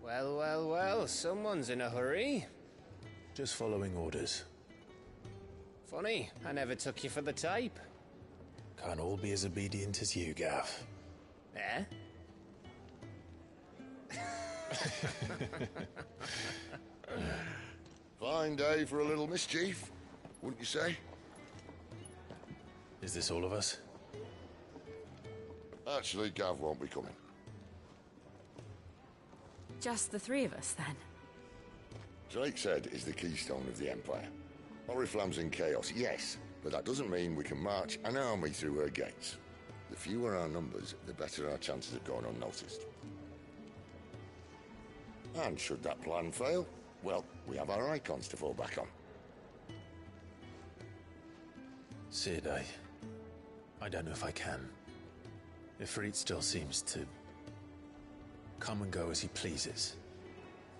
Well, well, well, someone's in a hurry. Just following orders. Funny, I never took you for the type. Can't all be as obedient as you, Gav. Eh? Fine day for a little mischief, wouldn't you say? Is this all of us? Actually, Gav won't be coming. Just the three of us, then? Drake's Head is the keystone of the Empire. Oriflamme's in chaos, yes, but that doesn't mean we can march an army through her gates. The fewer our numbers, the better our chances of going unnoticed. And should that plan fail, well, we have our icons to fall back on. Cid, I don't know if I can. Ifrit still seems to come and go as he pleases.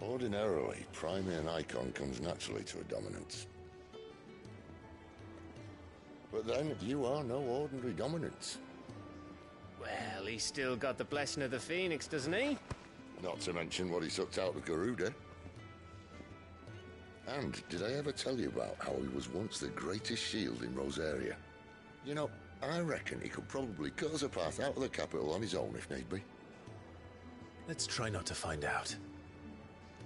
Ordinarily, priming an icon comes naturally to a dominance. But then, you are no ordinary dominance. Well, he's still got the blessing of the Phoenix, doesn't he? Not to mention what he sucked out of Garuda. And did I ever tell you about how he was once the greatest shield in Rosaria? You know, I reckon he could probably cut us a path out of the capital on his own if need be. Let's try not to find out.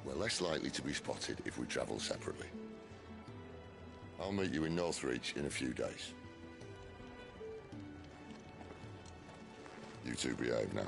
We're less likely to be spotted if we travel separately. I'll meet you in Northreach in a few days. You two behave now.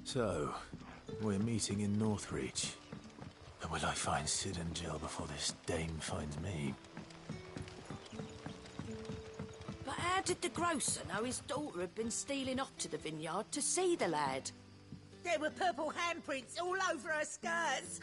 So, we're meeting in Northreach. And will I find Cid and Jill before this dame finds me? But how did the grocer know his daughter had been stealing off to the vineyard to see the lad? There were purple handprints all over her skirts.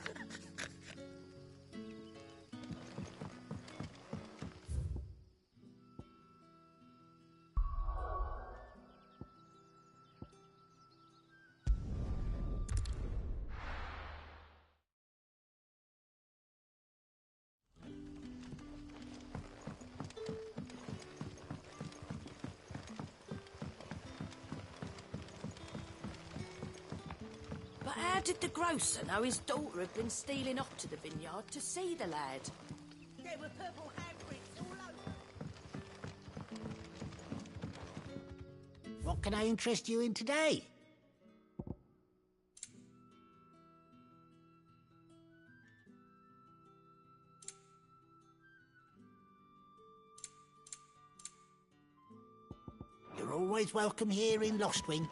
But how did the grocer know his daughter had been stealing off to the vineyard to see the lad? There were purple handprints all over. What can I interest you in today? You're always welcome here in Lostwing.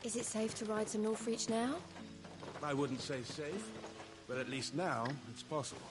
Is it safe to ride to Northreach now? I wouldn't say safe, but at least now it's possible.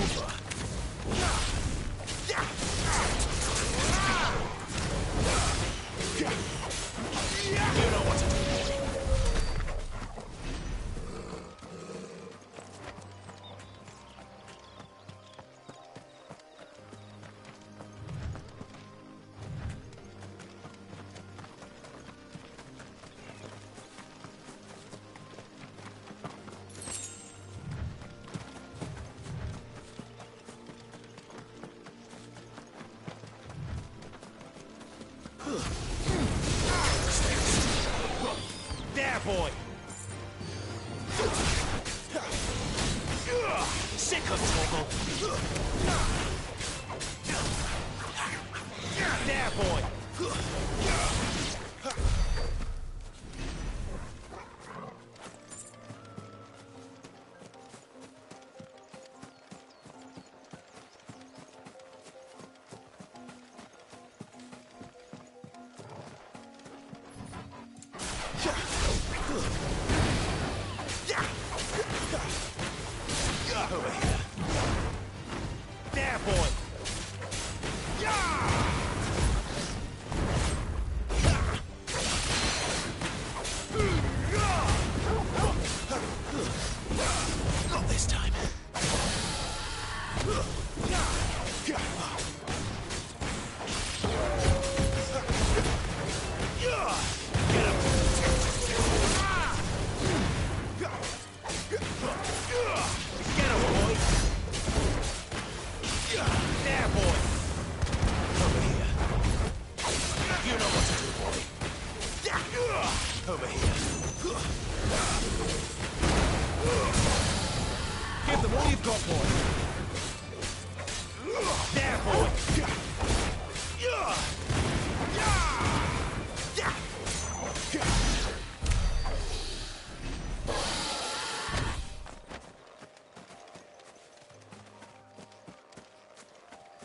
over. You know what to do. There, boy! Sick of trouble! There, boy! Over here. There, boy! Not this time. Get him! Get him, boy! There, boy! Over here. You know what to do, boy. Over here. Give them all you've got, boy. There, boy!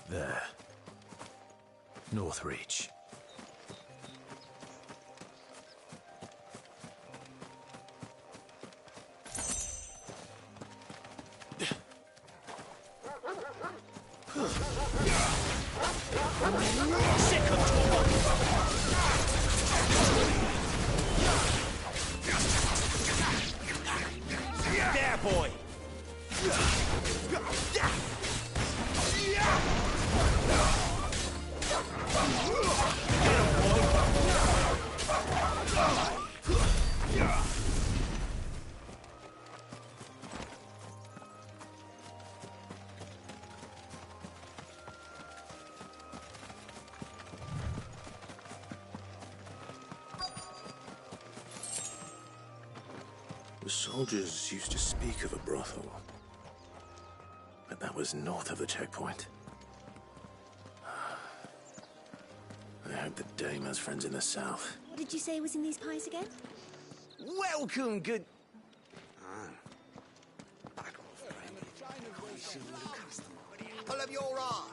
There. Northreach. Sick of trouble! There, boy! The soldiers used to speak of a brothel, but that was north of the checkpoint. I hope the dame has friends in the south. What did you say was in these pies again? Welcome, good... Pull up your eye.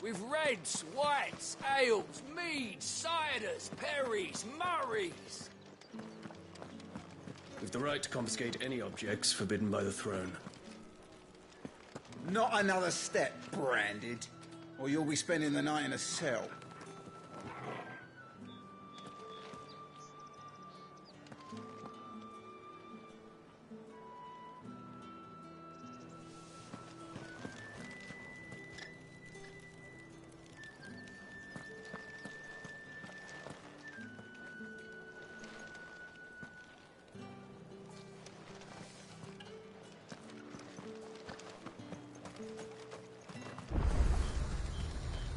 With reds, whites, ales, meads, ciders, perries, murrays. We've the right to confiscate any objects forbidden by the throne. Not another step, Branded, or you'll be spending the night in a cell.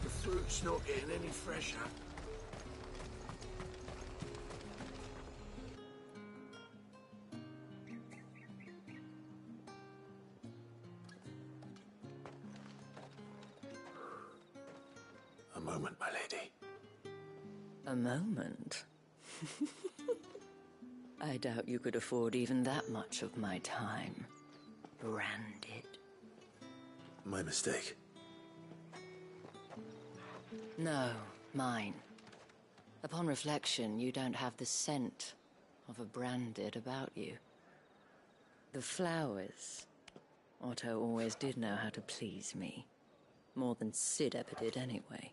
The fruit's not getting any fresher. A moment, my lady. A moment? I doubt you could afford even that much of my time. Branded. My mistake. No, mine. Upon reflection, you don't have the scent of a Branded about you. The flowers Otto always did know how to please me. More than Sid ever did anyway.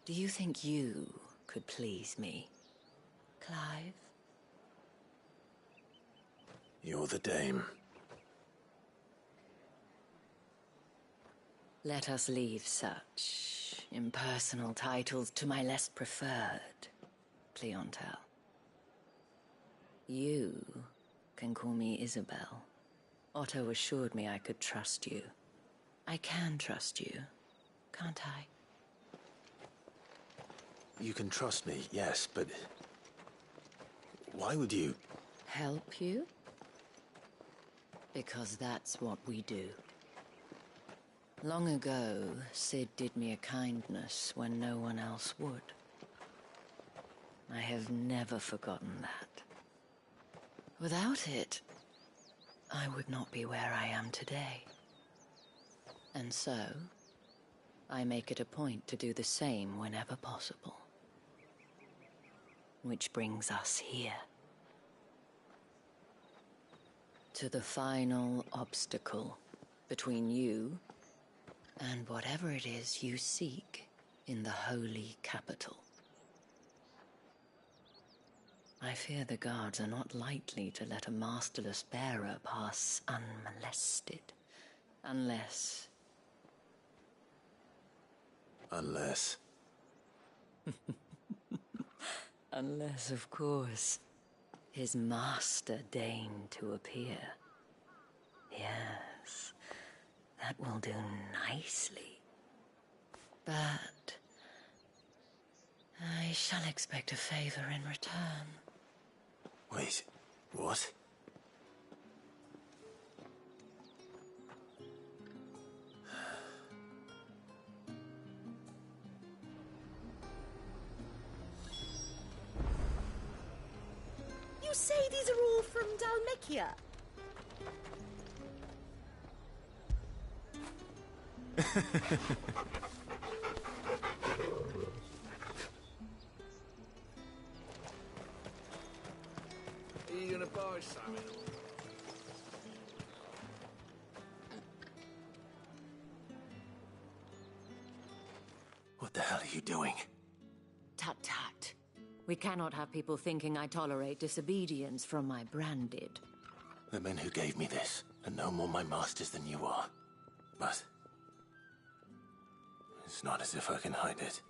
Do you think you could please me, Clive? You're the dame. Let us leave such impersonal titles to my less preferred, Cleontel. You can call me Isabel. Otto assured me I could trust you. I can trust you, can't I? You can trust me, yes, but... why would you... Help you? Because that's what we do. Long ago, Sid did me a kindness when no one else would. I have never forgotten that. Without it, I would not be where I am today. And so, I make it a point to do the same whenever possible. Which brings us here. To the final obstacle between you and whatever it is you seek in the holy capital. I fear the guards are not likely to let a masterless bearer pass unmolested. Unless... Unless... Unless, of course, his master deigned to appear. Yes, that will do nicely. But... I shall expect a favor in return. Wait, what? You say these are all from Dhalmekia? Are you gonna buy something? What the hell are you doing? Tut tut. We cannot have people thinking I tolerate disobedience from my branded. The men who gave me this are no more my masters than you are. But... it's not as if I can hide it.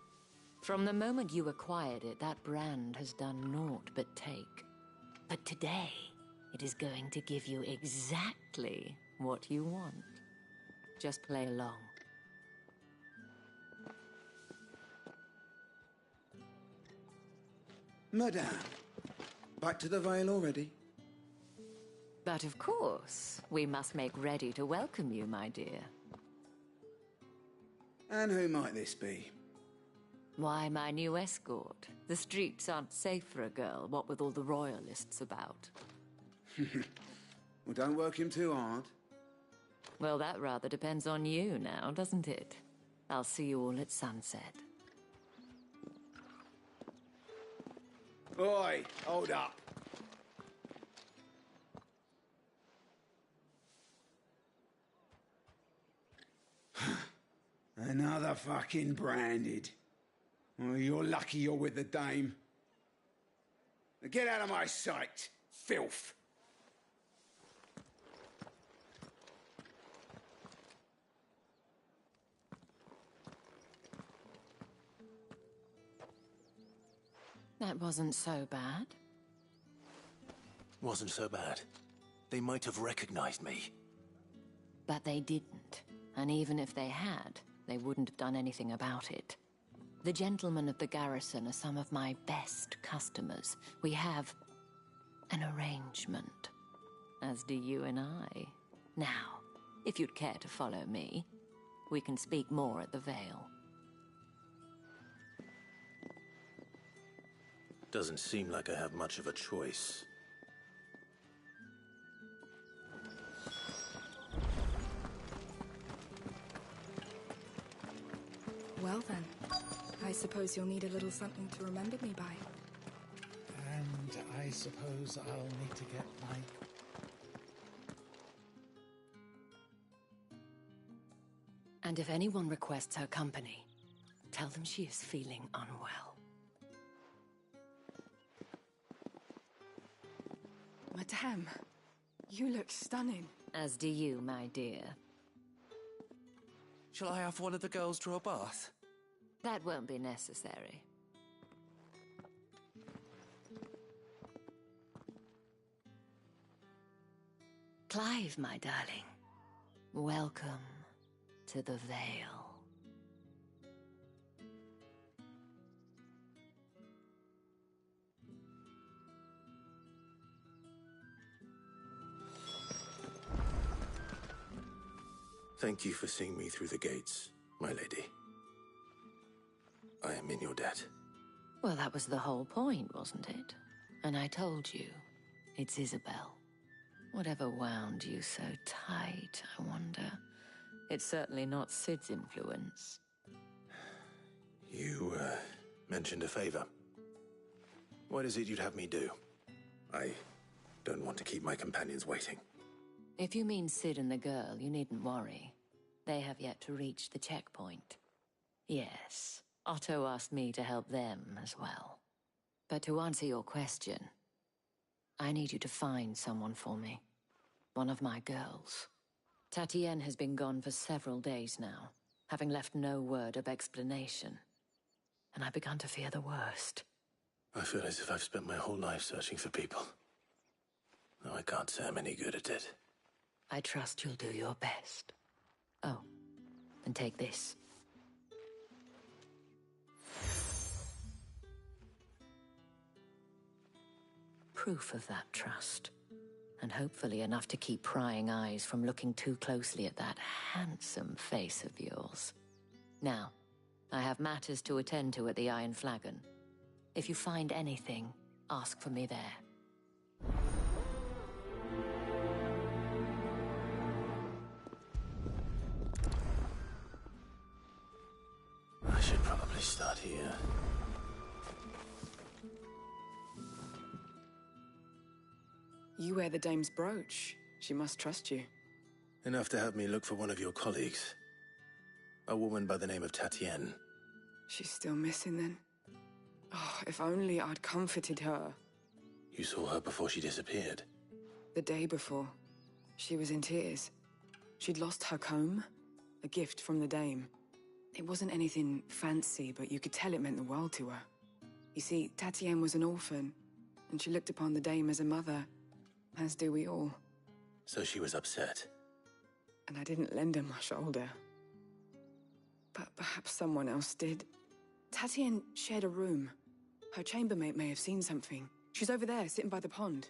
From the moment you acquired it, that brand has done naught but take. But today, it is going to give you exactly what you want. Just play along. Madame, back to the Vale already? But of course, we must make ready to welcome you, my dear. And who might this be? Why, my new escort. The streets aren't safe for a girl, what with all the royalists about. Well, don't work him too hard. Well, that rather depends on you now, doesn't it? I'll see you all at sunset. Oi, hold up. Another fucking branded. Oh, you're lucky you're with the dame. Now get out of my sight, filth. That wasn't so bad. Wasn't so bad. They might have recognized me. But they didn't. And even if they had, they wouldn't have done anything about it. The gentlemen of the garrison are some of my best customers. We have an arrangement, as do you and I. Now, if you'd care to follow me, we can speak more at the Vale. Doesn't seem like I have much of a choice. Well then, I suppose you'll need a little something to remember me by. And I suppose I'll need to get my... And if anyone requests her company, tell them she is feeling unwell. Madame, you look stunning. As do you, my dear. Shall I have one of the girls draw a bath? That won't be necessary. Clive, my darling. Welcome to the Vale. Thank you for seeing me through the gates, my lady. I am in your debt. Well, that was the whole point, wasn't it? And I told you, it's Isabel. Whatever wound you so tight, I wonder. It's certainly not Sid's influence. You, mentioned a favor. What is it you'd have me do? I don't want to keep my companions waiting. If you mean Sid and the girl, you needn't worry. They have yet to reach the checkpoint. Yes, Otto asked me to help them as well. But to answer your question, I need you to find someone for me. One of my girls. Tatienne has been gone for several days now, having left no word of explanation. And I've begun to fear the worst. I feel as if I've spent my whole life searching for people. Though I can't say I'm any good at it. I trust you'll do your best. Oh, and take this. Proof of that trust. And hopefully enough to keep prying eyes from looking too closely at that handsome face of yours. Now, I have matters to attend to at the Iron Flagon. If you find anything, ask for me there. I should probably start here. You wear the dame's brooch. She must trust you. Enough to have me look for one of your colleagues. A woman by the name of Tatienne. She's still missing then? Oh, if only I'd comforted her. You saw her before she disappeared? The day before. She was in tears. She'd lost her comb, a gift from the dame. It wasn't anything fancy, but you could tell it meant the world to her. You see, Tatienne was an orphan, and she looked upon the dame as a mother, as do we all. So she was upset. And I didn't lend her my shoulder. But perhaps someone else did. Tatienne shared a room. Her chambermaid may have seen something. She's over there, sitting by the pond.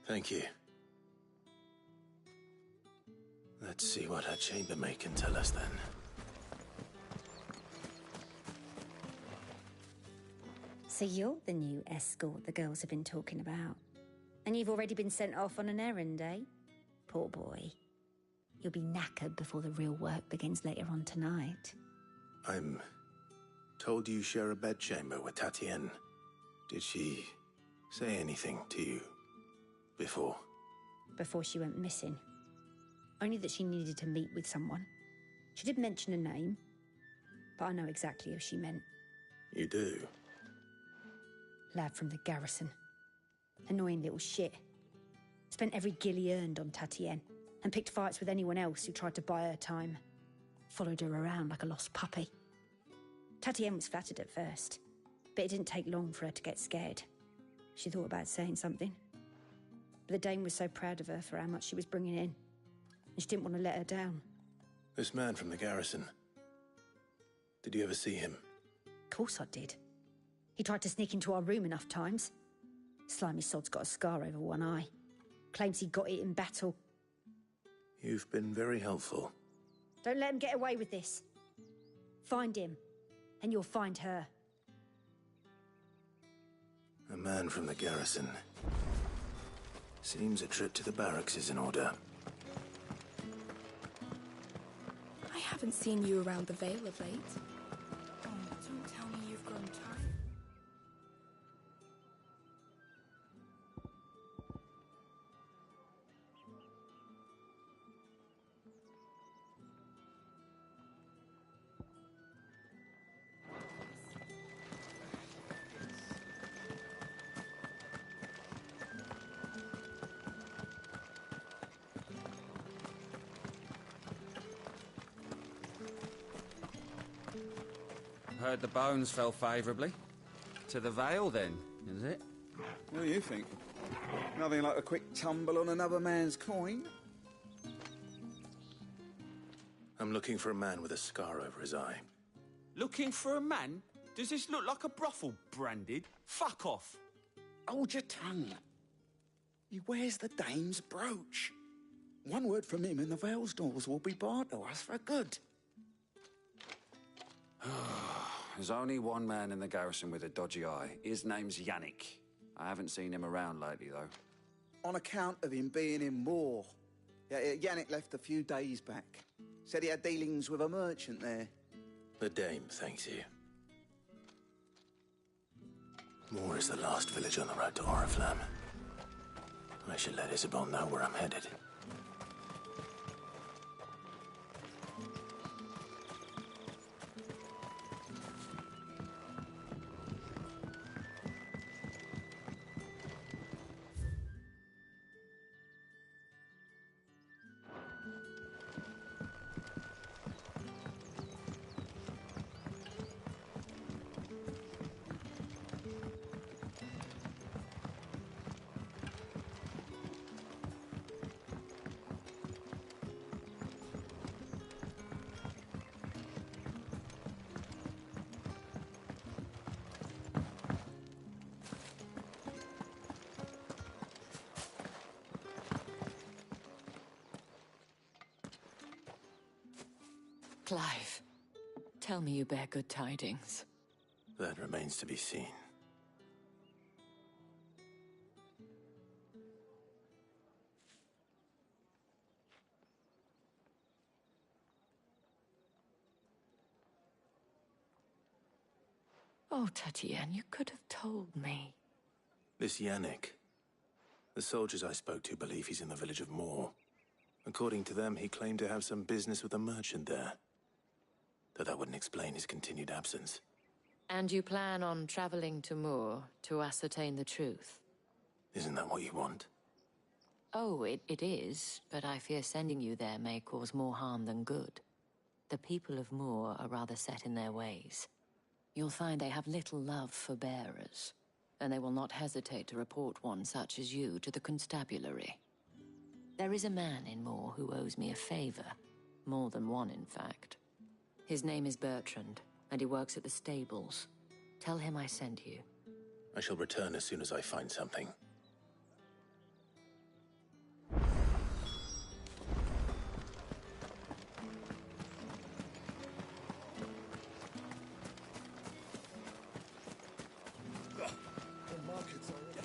Thank you. Let's see what her chambermaid can tell us then. So you're the new escort the girls have been talking about. And you've already been sent off on an errand, eh? Poor boy. You'll be knackered before the real work begins later on tonight. I'm told you share a bedchamber with Tatienne. Did she say anything to you before? Before she went missing. Only that she needed to meet with someone. She did mention a name, but I know exactly who she meant. You do? Lad from the garrison. Annoying little shit. Spent every guil he earned on Tatienne, and picked fights with anyone else who tried to buy her time. Followed her around like a lost puppy. Tatienne was flattered at first, but it didn't take long for her to get scared. She thought about saying something. But the dame was so proud of her for how much she was bringing in, and she didn't want to let her down. This man from the garrison. Did you ever see him? Of course I did. He tried to sneak into our room enough times. Slimy sod's got a scar over one eye. Claims he got it in battle. You've been very helpful. Don't let him get away with this. Find him, and you'll find her. A man from the garrison. Seems a trip to the barracks is in order. I haven't seen you around the Vale of late. Oh, don't tell me you've grown tired. Heard the bones fell favourably. To the Vale, then, is it? What do you think? Nothing like a quick tumble on another man's coin. I'm looking for a man with a scar over his eye. Looking for a man? Does this look like a brothel, Branded? Fuck off! Hold your tongue. He wears the dame's brooch. One word from him and the Vale's doors will be barred to us for good. There's only one man in the garrison with a dodgy eye. His name's Yannick. I haven't seen him around lately, though. On account of him being in Moor. Yeah, Yannick left a few days back. Said he had dealings with a merchant there. The dame thanks you. Moor is the last village on the road to Oriflamme. I should let Isabel know where I'm headed. Clive, tell me you bear good tidings. That remains to be seen. Oh, Tatienne, you could have told me. This Yannick. The soldiers I spoke to believe he's in the village of Moor. According to them, he claimed to have some business with a merchant there. Though that wouldn't explain his continued absence. And you plan on traveling to Moor to ascertain the truth? Isn't that what you want? Oh, it is, but I fear sending you there may cause more harm than good. The people of Moor are rather set in their ways. You'll find they have little love for bearers, and they will not hesitate to report one such as you to the constabulary. There is a man in Moor who owes me a favor. More than one, in fact. His name is Bertrand, and he works at the stables. Tell him I sent you. I shall return as soon as I find something.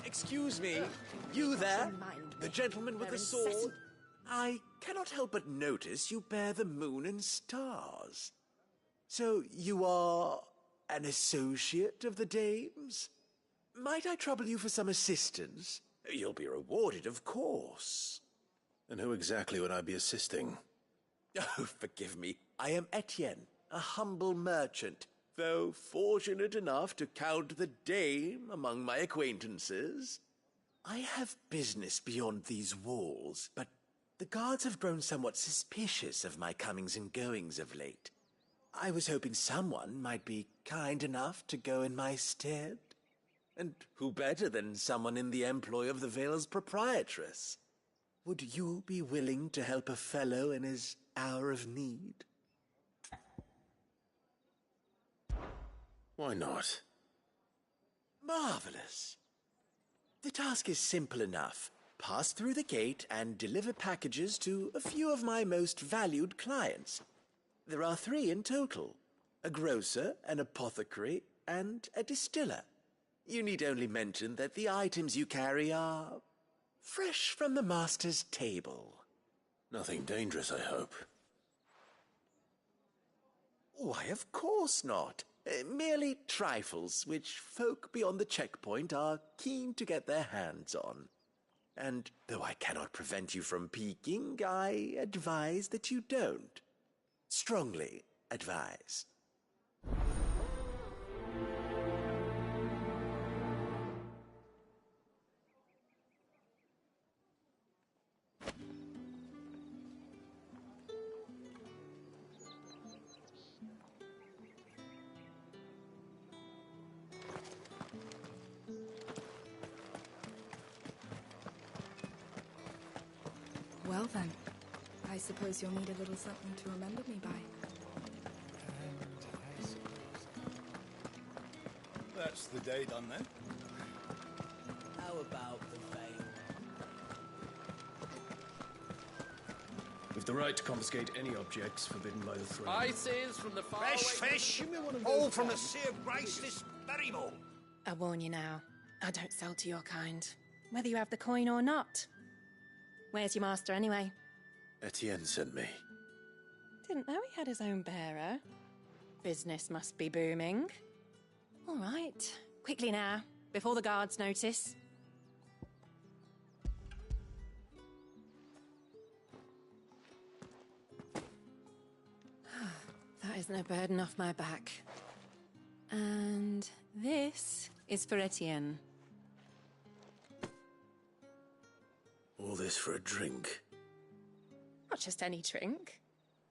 Excuse me, you there? The gentleman with the sword? I cannot help but notice you bear the moon and stars. So you are an associate of the dame's? Might I trouble you for some assistance? You'll be rewarded, of course. And who exactly would I be assisting? Oh, forgive me. I am Etienne, a humble merchant, though fortunate enough to count the dame among my acquaintances. I have business beyond these walls, but the guards have grown somewhat suspicious of my comings and goings of late. I was hoping someone might be kind enough to go in my stead. And who better than someone in the employ of the Vale's proprietress? Would you be willing to help a fellow in his hour of need? Why not? Marvelous. The task is simple enough. Pass through the gate and deliver packages to a few of my most valued clients. There are 3 in total. A grocer, an apothecary, and a distiller. You need only mention that the items you carry are fresh from the master's table. Nothing dangerous, I hope. Why, of course not. Merely trifles which folk beyond the checkpoint are keen to get their hands on. And though I cannot prevent you from peeking, I advise that you don't. Strongly advise. Well then, I suppose you'll need a little something to remember me by. That's the day done then. How about the veil? We've the right to confiscate any objects forbidden by the throne. Spices from the far Fresh fish, all from the Sea of Grace this very morning. I warn you now, I don't sell to your kind, whether you have the coin or not. Where's your master anyway? Etienne sent me. Didn't know he had his own bearer. Business must be booming. All right, quickly now, before the guards notice. That is no burden off my back. And this is for Etienne. All this for a drink? Not just any drink.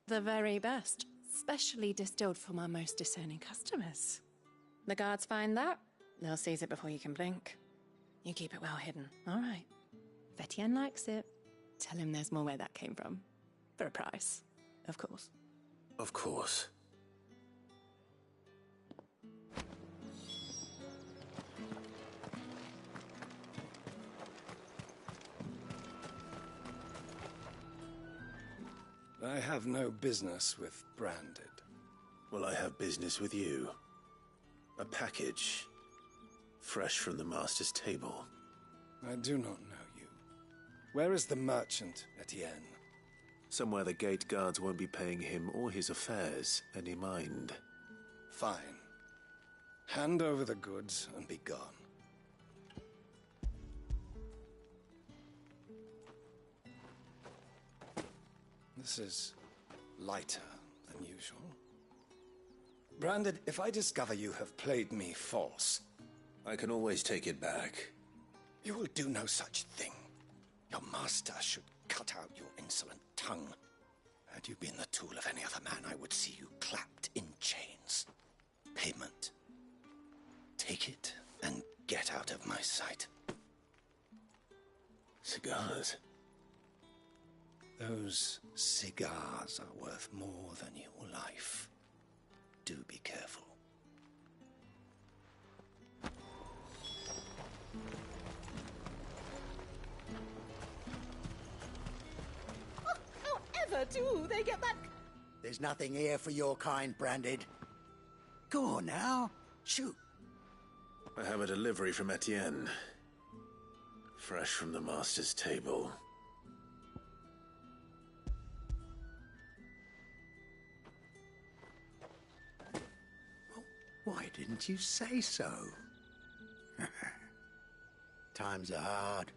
The very best, specially distilled for my most discerning customers. The guards find that, they'll seize it before you can blink. You keep it well hidden, all right. If Etienne likes it, tell him there's more where that came from. For a price, of course. Of course. I have no business with Branded. Well, I have business with you. A package. Fresh from the Master's table. I do not know you. Where is the merchant, Etienne? Somewhere the gate guards won't be paying him or his affairs any mind. Fine. Hand over the goods and be gone. This is lighter than usual. Branded, if I discover you have played me false... I can always take it back. You will do no such thing. Your master should cut out your insolent tongue. Had you been the tool of any other man, I would see you clapped in chains. Payment. Take it and get out of my sight. Cigars? Those cigars are worth more than your life. Do be careful. However do they get that? There's nothing here for your kind, Branded. Go on now. Shoot. I have a delivery from Etienne. Fresh from the Master's table. Why didn't you say so? Times are hard.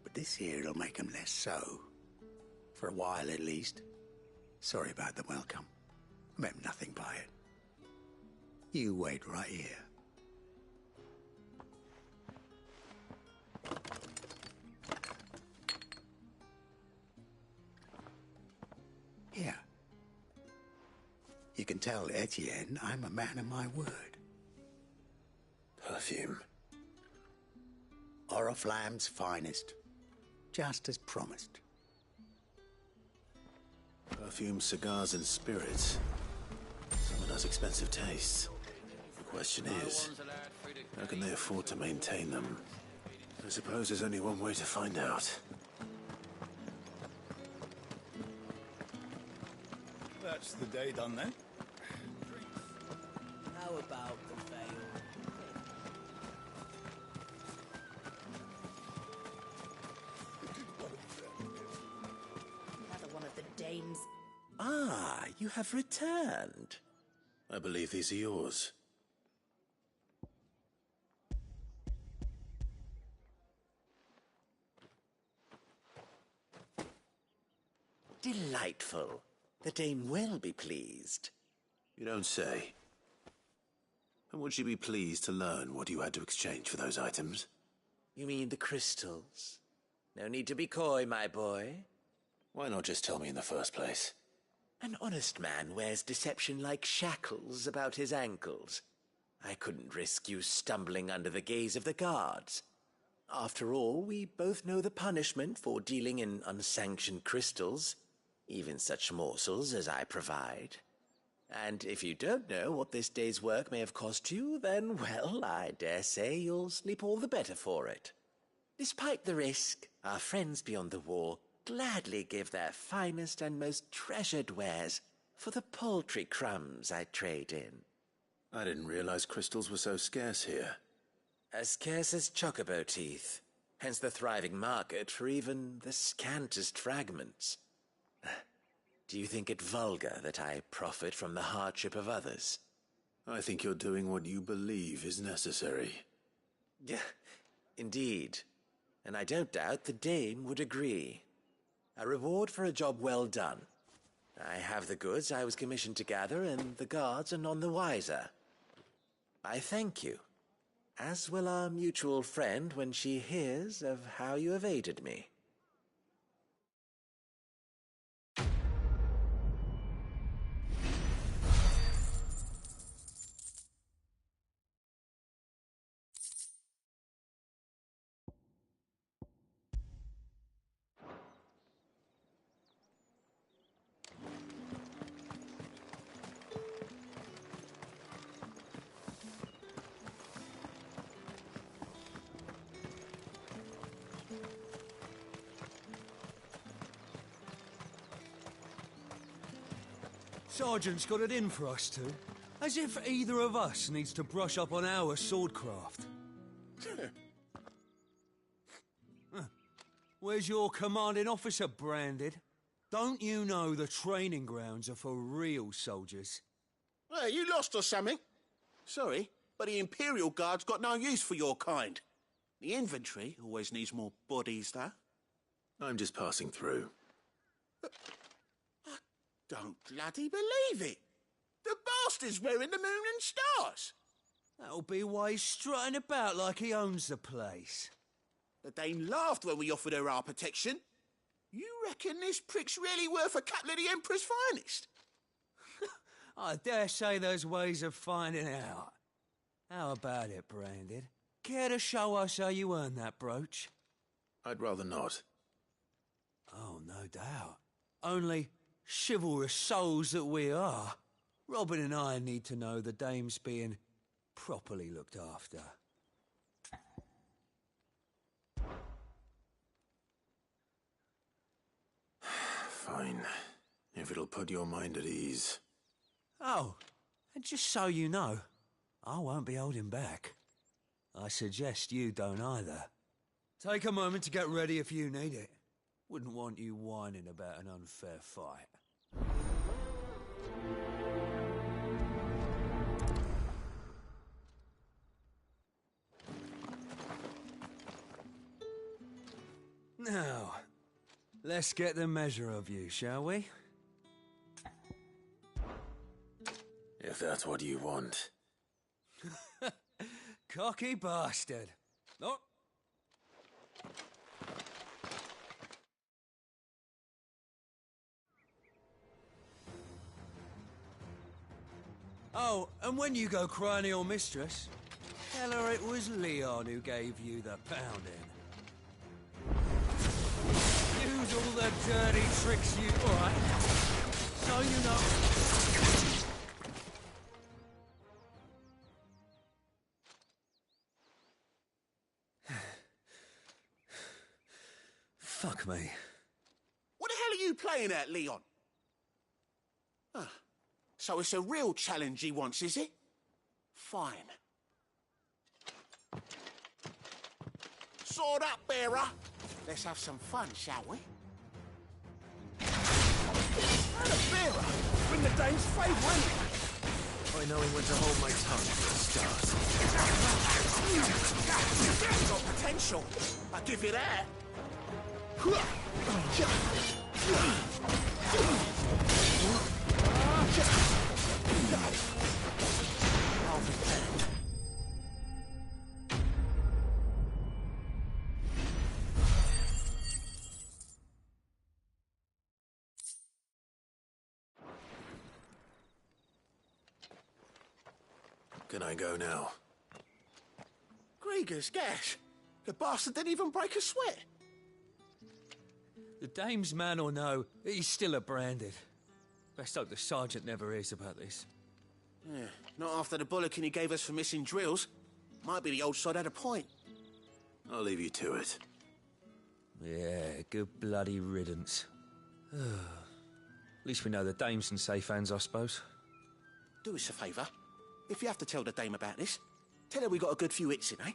But this here'll make 'em less so. For a while, at least. Sorry about the welcome. I meant nothing by it. You wait right here. Here. You can tell Etienne I'm a man of my word. Perfume. Oriflamme's finest. Just as promised. Perfume, cigars, and spirits. Someone has expensive tastes. The question is, how can they afford to maintain them? I suppose there's only one way to find out. That's the day done then. How about the veil? Another one of the dames. Ah, you have returned. I believe these are yours. Delightful. The dame will be pleased. You don't say. And would she be pleased to learn what you had to exchange for those items? You mean the crystals? No need to be coy, my boy. Why not just tell me in the first place? An honest man wears deception like shackles about his ankles. I couldn't risk you stumbling under the gaze of the guards. After all, we both know the punishment for dealing in unsanctioned crystals, even such morsels as I provide. And if you don't know what this day's work may have cost you, then, well, I dare say you'll sleep all the better for it. Despite the risk, our friends beyond the wall gladly give their finest and most treasured wares for the paltry crumbs I trade in. I didn't realize crystals were so scarce here. As scarce as chocobo teeth, hence the thriving market for even the scantest fragments. Do you think it vulgar that I profit from the hardship of others? I think you're doing what you believe is necessary. Yeah, indeed. And I don't doubt the dame would agree. A reward for a job well done. I have the goods I was commissioned to gather, and the guards are none the wiser. I thank you, as will our mutual friend when she hears of how you have aided me. Sergeant's got it in for us two. As if either of us needs to brush up on our swordcraft. Where's your commanding officer branded? Don't you know the training grounds are for real soldiers? Well, you lost or something? Sorry, but the Imperial Guard's got no use for your kind. The infantry always needs more bodies, though. I'm just passing through. Don't bloody believe it! The bastard's wearing the moon and stars! That'll be why he's strutting about like he owns the place. The Dame laughed when we offered her our protection. You reckon this prick's really worth a couple of the Emperor's finest? I dare say there's ways of finding out. How about it, Branded? Care to show us how you earned that brooch? I'd rather not. Oh, no doubt. Only, chivalrous souls that we are, Robin and I need to know the dame's being properly looked after. Fine. If it'll put your mind at ease. Oh, and just so you know, I won't be holding back. I suggest you don't either. Take a moment to get ready if you need it. Wouldn't want you whining about an unfair fight. Now, let's get the measure of you, shall we? If that's what you want. Cocky bastard. Oh. Oh, and when you go crying to your mistress, tell her it was Leon who gave you the pounding. Use all the dirty tricks you... Alright. So you know... Fuck me. What the hell are you playing at, Leon? Ah, so it's a real challenge he wants, is it? Fine. Sword up, bearer. Let's have some fun, shall we? And a bearer! Bring the dame's favour, anyway. By knowing when to hold my tongue for a start. Got potential. I'll give you that. Can I go now? Gregor's gas. The bastard didn't even break a sweat. The dame's man or no, he's still a branded. Best hope the sergeant never hears about this. Yeah, not after the bullocking he gave us for missing drills. Might be the old sod had a point. I'll leave you to it. Yeah, good bloody riddance. At least we know the dame's in safe hands, I suppose. Do us a favour. If you have to tell the dame about this, tell her we got a good few hits in, eh?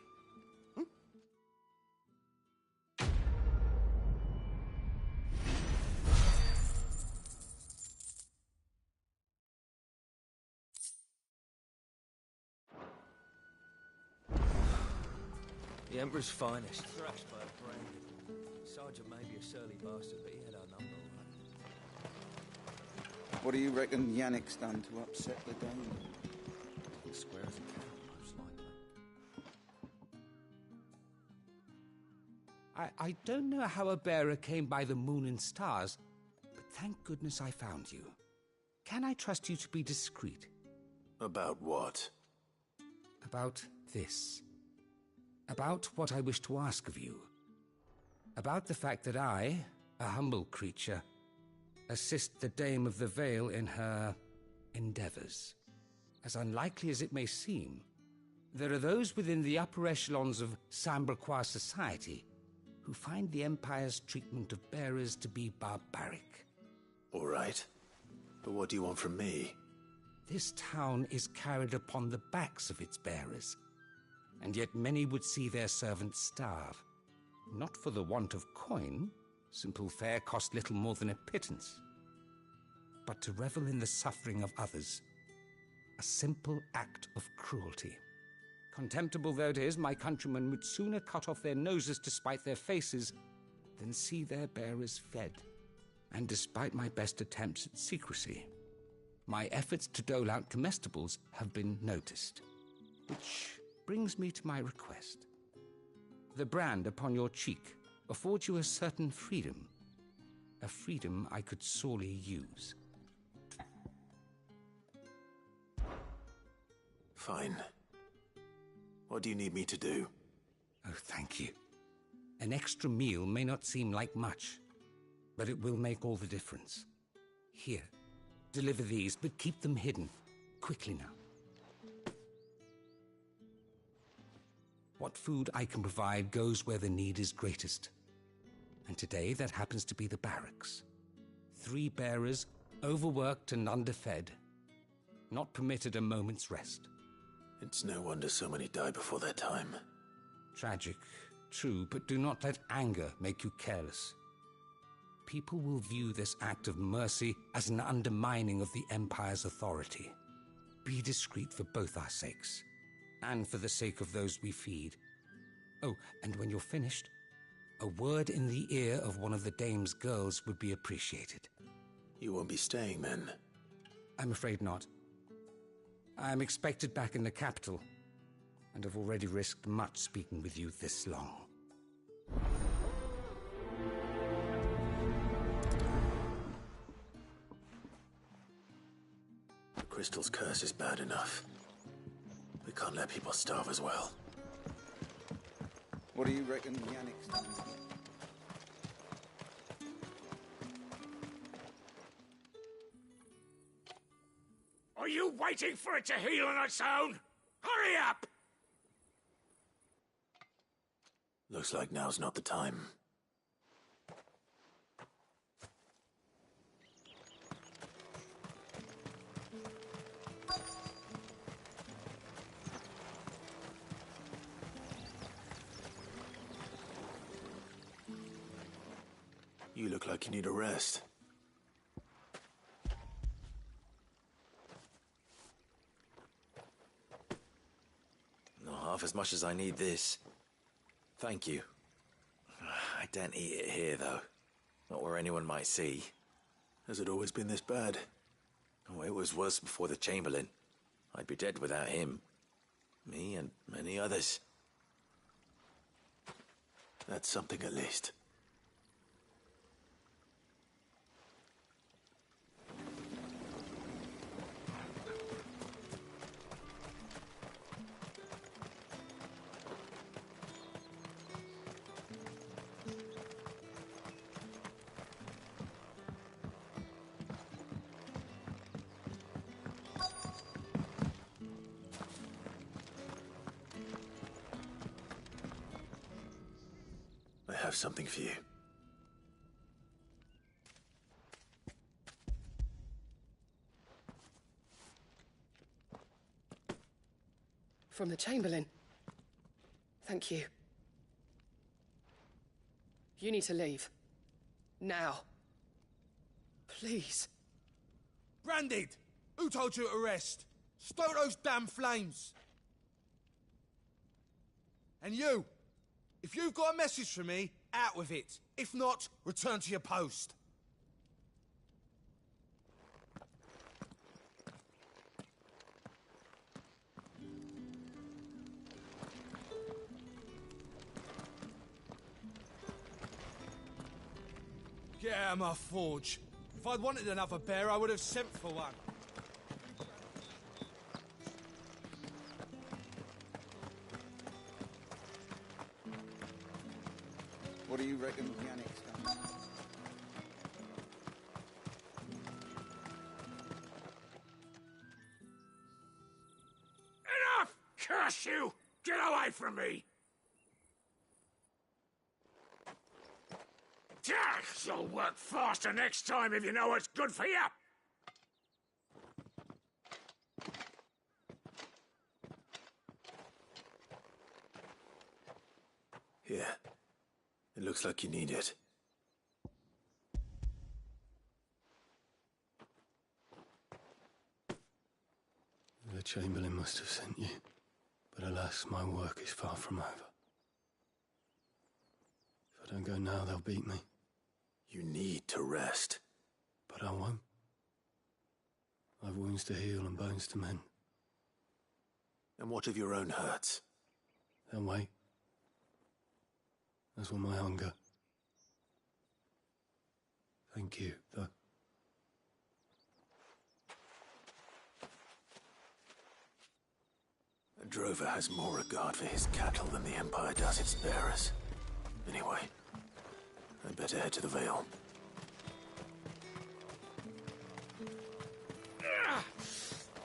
The Emperor's finest, thrashed by a branded. Sergeant may be a surly bastard, but he had our number right. What do you reckon Yannick's done to upset the dame? Square as a can, most likely. I don't know how a bearer came by the moon and stars, but thank goodness I found you. Can I trust you to be discreet? About what? About this. About what I wish to ask of you. About the fact that I, a humble creature, assist the Dame of the Vale in her endeavors. As unlikely as it may seem, there are those within the upper echelons of Samberquois society who find the Empire's treatment of bearers to be barbaric. All right. But what do you want from me? This town is carried upon the backs of its bearers, and yet many would see their servants starve. Not for the want of coin, simple fare cost little more than a pittance, but to revel in the suffering of others, a simple act of cruelty. Contemptible though it is, my countrymen would sooner cut off their noses to spite their faces than see their bearers fed. And despite my best attempts at secrecy, my efforts to dole out comestibles have been noticed. Which brings me to my request. The brand upon your cheek affords you a certain freedom. A freedom I could sorely use. Fine. What do you need me to do? Oh, thank you. An extra meal may not seem like much, but it will make all the difference. Here, deliver these, but keep them hidden. Quickly now. What food I can provide goes where the need is greatest. And today that happens to be the barracks. 3 bearers, overworked and underfed, not permitted a moment's rest. It's no wonder so many die before their time. Tragic, true, but do not let anger make you careless. People will view this act of mercy as an undermining of the Empire's authority. Be discreet for both our sakes, and for the sake of those we feed. Oh, and when you're finished, a word in the ear of one of the Dame's girls would be appreciated. You won't be staying then? I'm afraid not. I'm expected back in the capital, and have already risked much speaking with you this long. The Crystal's curse is bad enough. We can't let people starve as well. What do you reckon Yannick's done? Are you waiting for it to heal on its own? Hurry up! Looks like now's not the time. You look like you need a rest. Not half as much as I need this. Thank you. I daren't eat it here, though. Not where anyone might see. Has it always been this bad? Oh, it was worse before the Chamberlain. I'd be dead without him. Me and many others. That's something at least. have something for you. From the Chamberlain. Thank you. You need to leave. Now. Please. Branded! Who told you to rest? Stoke those damn flames! And you! If you've got a message for me, out with it. If not, return to your post. Get out of my forge. If I'd wanted another bear, I would have sent for one. What do you reckon Yannick's done? Enough! Curse you! Get away from me! You'll work faster next time if you know what's good for you! Here. It looks like you need it. The Chamberlain must have sent you, but alas, my work is far from over. If I don't go now, they'll beat me. You need to rest. But I won't. I've wounds to heal and bones to mend. And what of your own hurts? They'll wait. As will my hunger. Thank you, though. A drover has more regard for his cattle than the Empire does its bearers. Anyway, I'd better head to the Vale.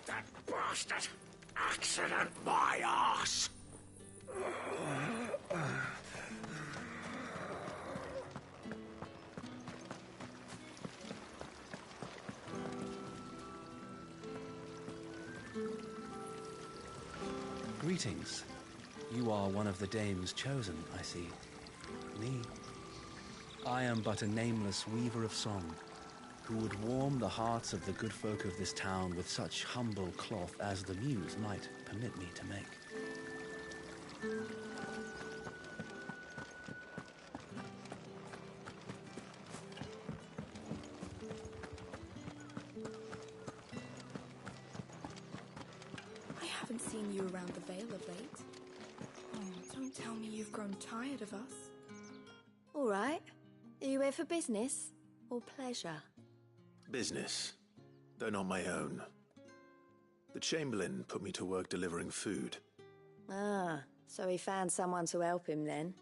That bastard! Accident my arse! Greetings. You are one of the dames chosen, I see. Me? I am but a nameless weaver of song, who would warm the hearts of the good folk of this town with such humble cloth as the muse might permit me to make. I haven't seen you around the Vale of late. Oh, don't tell me you've grown tired of us. All right. Are you here for business or pleasure? Business, though not my own. The Chamberlain put me to work delivering food. Ah, so he found someone to help him then.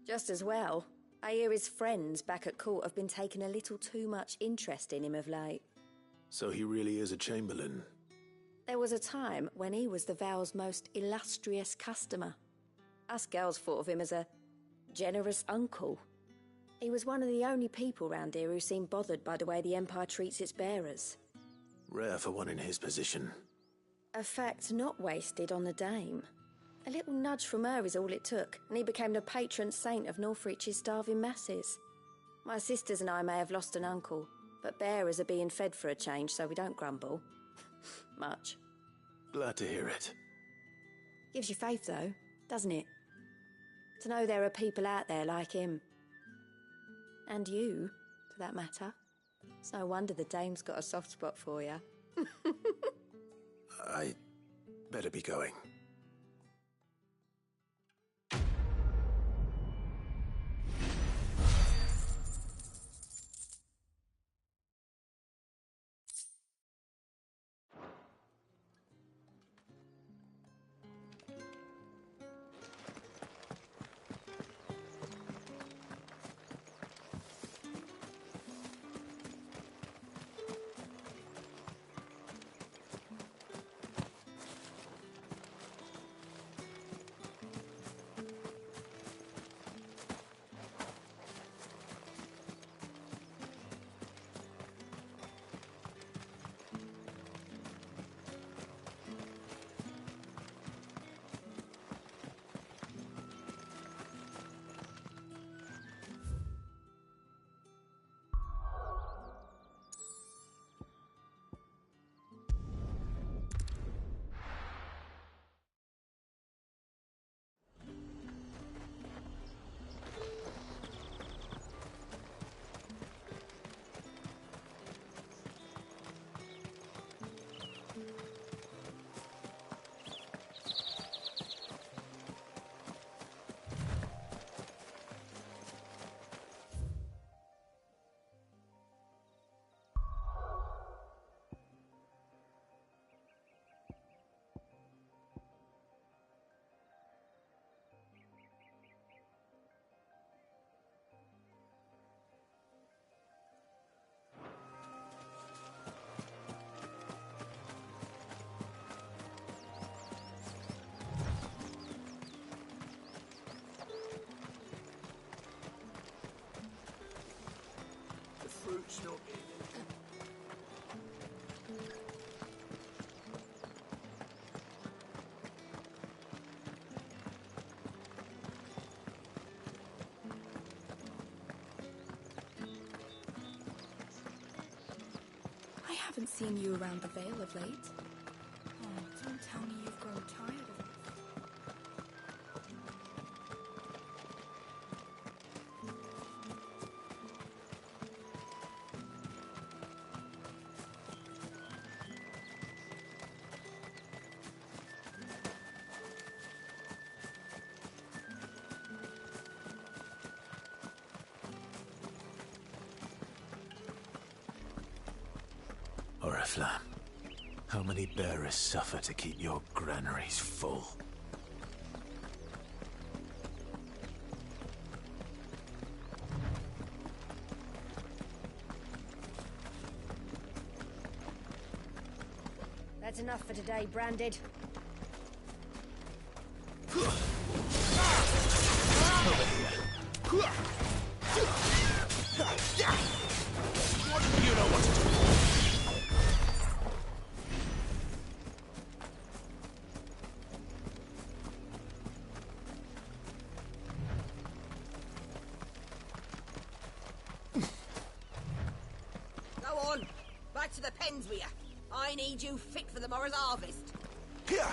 Just as well. I hear his friends back at court have been taking a little too much interest in him of late. So he really is a Chamberlain. There was a time when he was the Vale's most illustrious customer. Us girls thought of him as a generous uncle. He was one of the only people round here who seemed bothered by the way the Empire treats its bearers. Rare for one in his position. A fact not wasted on the Dame. A little nudge from her is all it took, and he became the patron saint of Northreach's starving masses. My sisters and I may have lost an uncle, but bearers are being fed for a change, so we don't grumble. Much. Glad to hear it. Gives you faith, though, doesn't it? To know there are people out there like him. And you, for that matter. It's no wonder the Dame's got a soft spot for you. I better be going. haven't seen you around the Vale of late. Oh, don't tell me you've grown tired of it. Oriflamme, how many bearers suffer to keep your granaries full? That's enough for today, Branded. You know what to do. Go on. Back to the pens with you. I need you fit for the morrow's harvest. Here!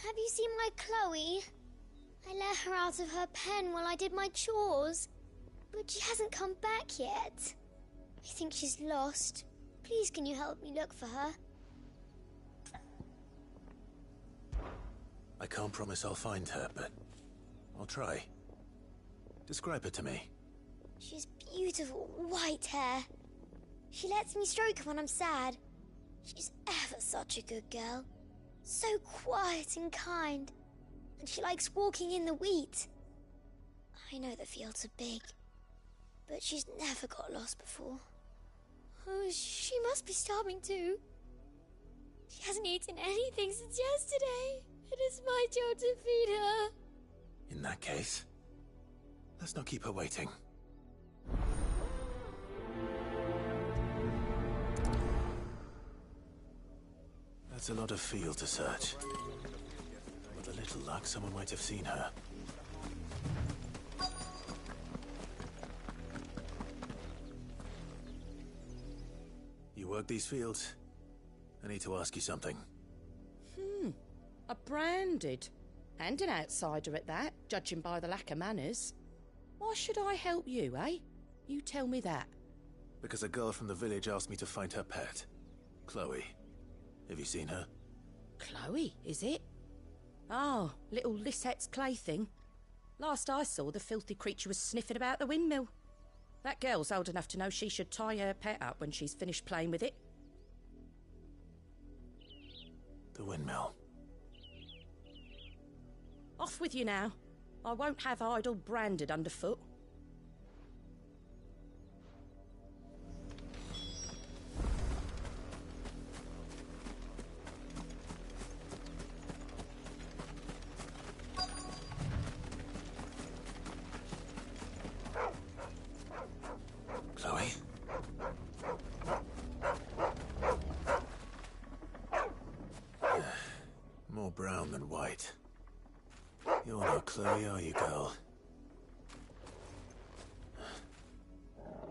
Have you seen my Chloe? I let her out of her pen while I did my chores, but she hasn't come back yet. I think she's lost. Please, can you help me look for her? I can't promise I'll find her, but I'll try. Describe her to me. She's beautiful white hair. She lets me stroke her when I'm sad. She's ever such a good girl. So quiet and kind. And she likes walking in the wheat. I know the fields are big, but she's never got lost before. Oh, she must be starving too. She hasn't eaten anything since yesterday. It is my job to feed her. In that case, let's not keep her waiting. That's a lot of field to search. With a little luck, someone might have seen her. You work these fields? I need to ask you something. A Branded. And an outsider at that, judging by the lack of manners. Why should I help you, eh? You tell me that. Because a girl from the village asked me to find her pet, Chloe. Have you seen her? Chloe, is it? Oh, little Lisette's plaything. Last I saw, the filthy creature was sniffing about the windmill. That girl's old enough to know she should tie her pet up when she's finished playing with it. The windmill. Off with you now. I won't have idle Branded underfoot. Chloe? More brown than white. You're not Chloe, are you, girl?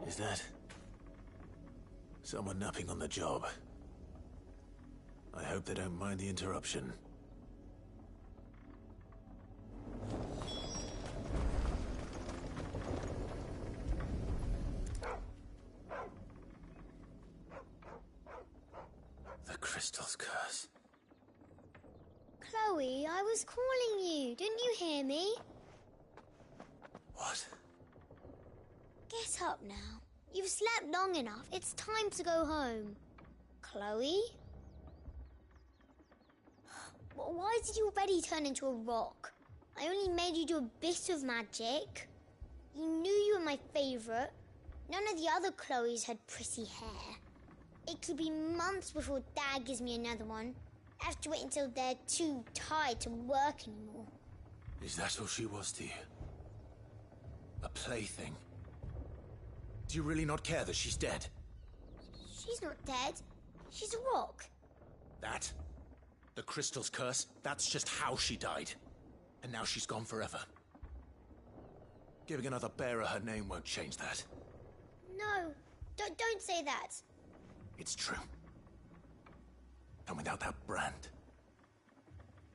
Is that someone napping on the job? I hope they don't mind the interruption. The crystal's curse. Chloe, I was calling you. Didn't you hear me? What? Get up now. You've slept long enough. It's time to go home. Chloe? Why did you already turn into a rock? I only made you do a bit of magic. You knew you were my favourite. None of the other Chloes had pretty hair. It could be months before Dad gives me another one. I have to wait until they're too tired to work anymore. Is that all she was to you? A plaything? Do you really not care that she's dead? She's not dead. She's a rock. That? The Crystal's curse? That's just how she died. And now she's gone forever. Giving another bearer her name won't change that. No, don't say that. It's true. And without that brand,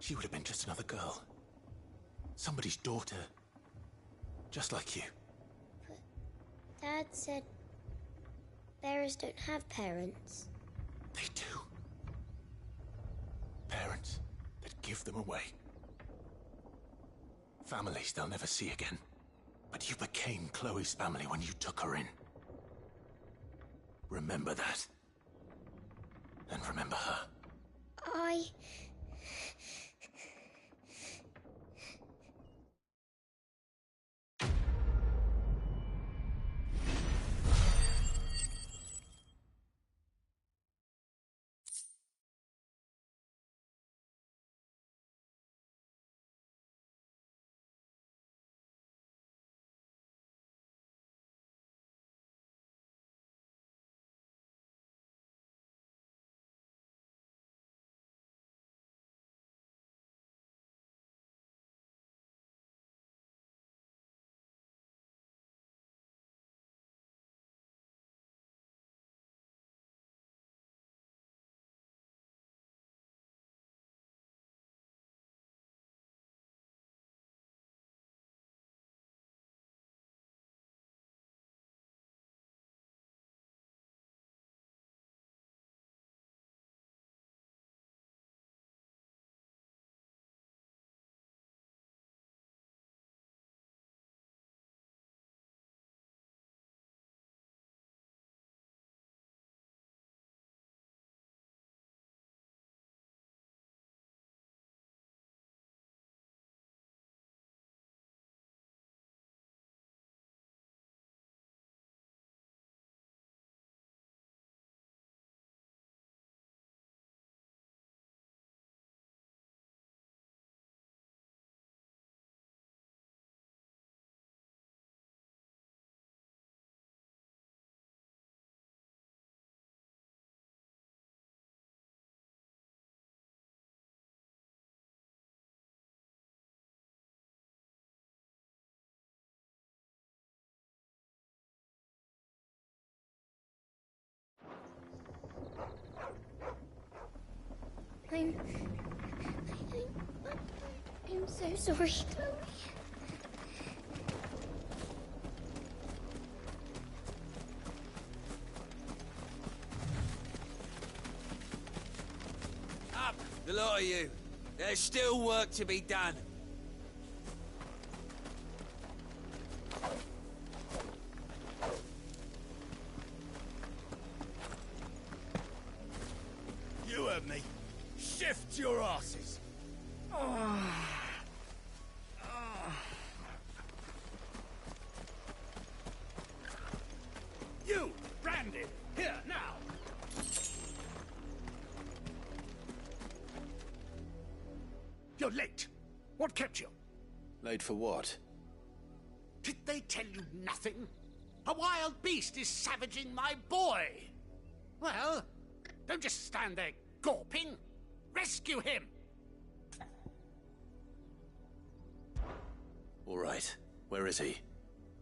she would have been just another girl. Somebody's daughter. Just like you. But Dad said bearers don't have parents. They do. Parents that give them away. Families they'll never see again. But you became Chloe's family when you took her in. Remember that. And remember her. I'm so sorry, Chloe. Up, the lot of you. There's still work to be done. You heard me. Shift your asses. You, Branded, here now. You're late. What kept you? Late for what? Did they tell you nothing? A wild beast is savaging my boy. Well, don't just stand there gawping. Rescue him. All right. Where is he?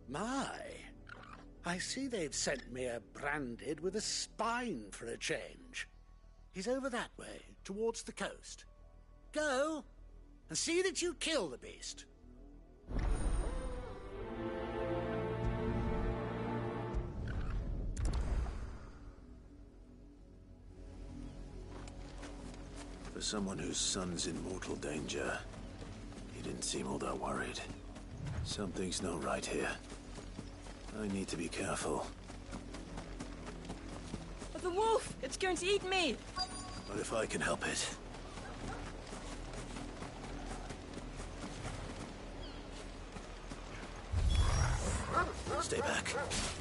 My. I see they've sent me a Branded with a spine for a change. He's over that way, towards the coast. Go, and see that you kill the beast. For someone whose son's in mortal danger, he didn't seem all that worried. Something's not right here. I need to be careful. The wolf! It's going to eat me! But if I can help it... Stay back.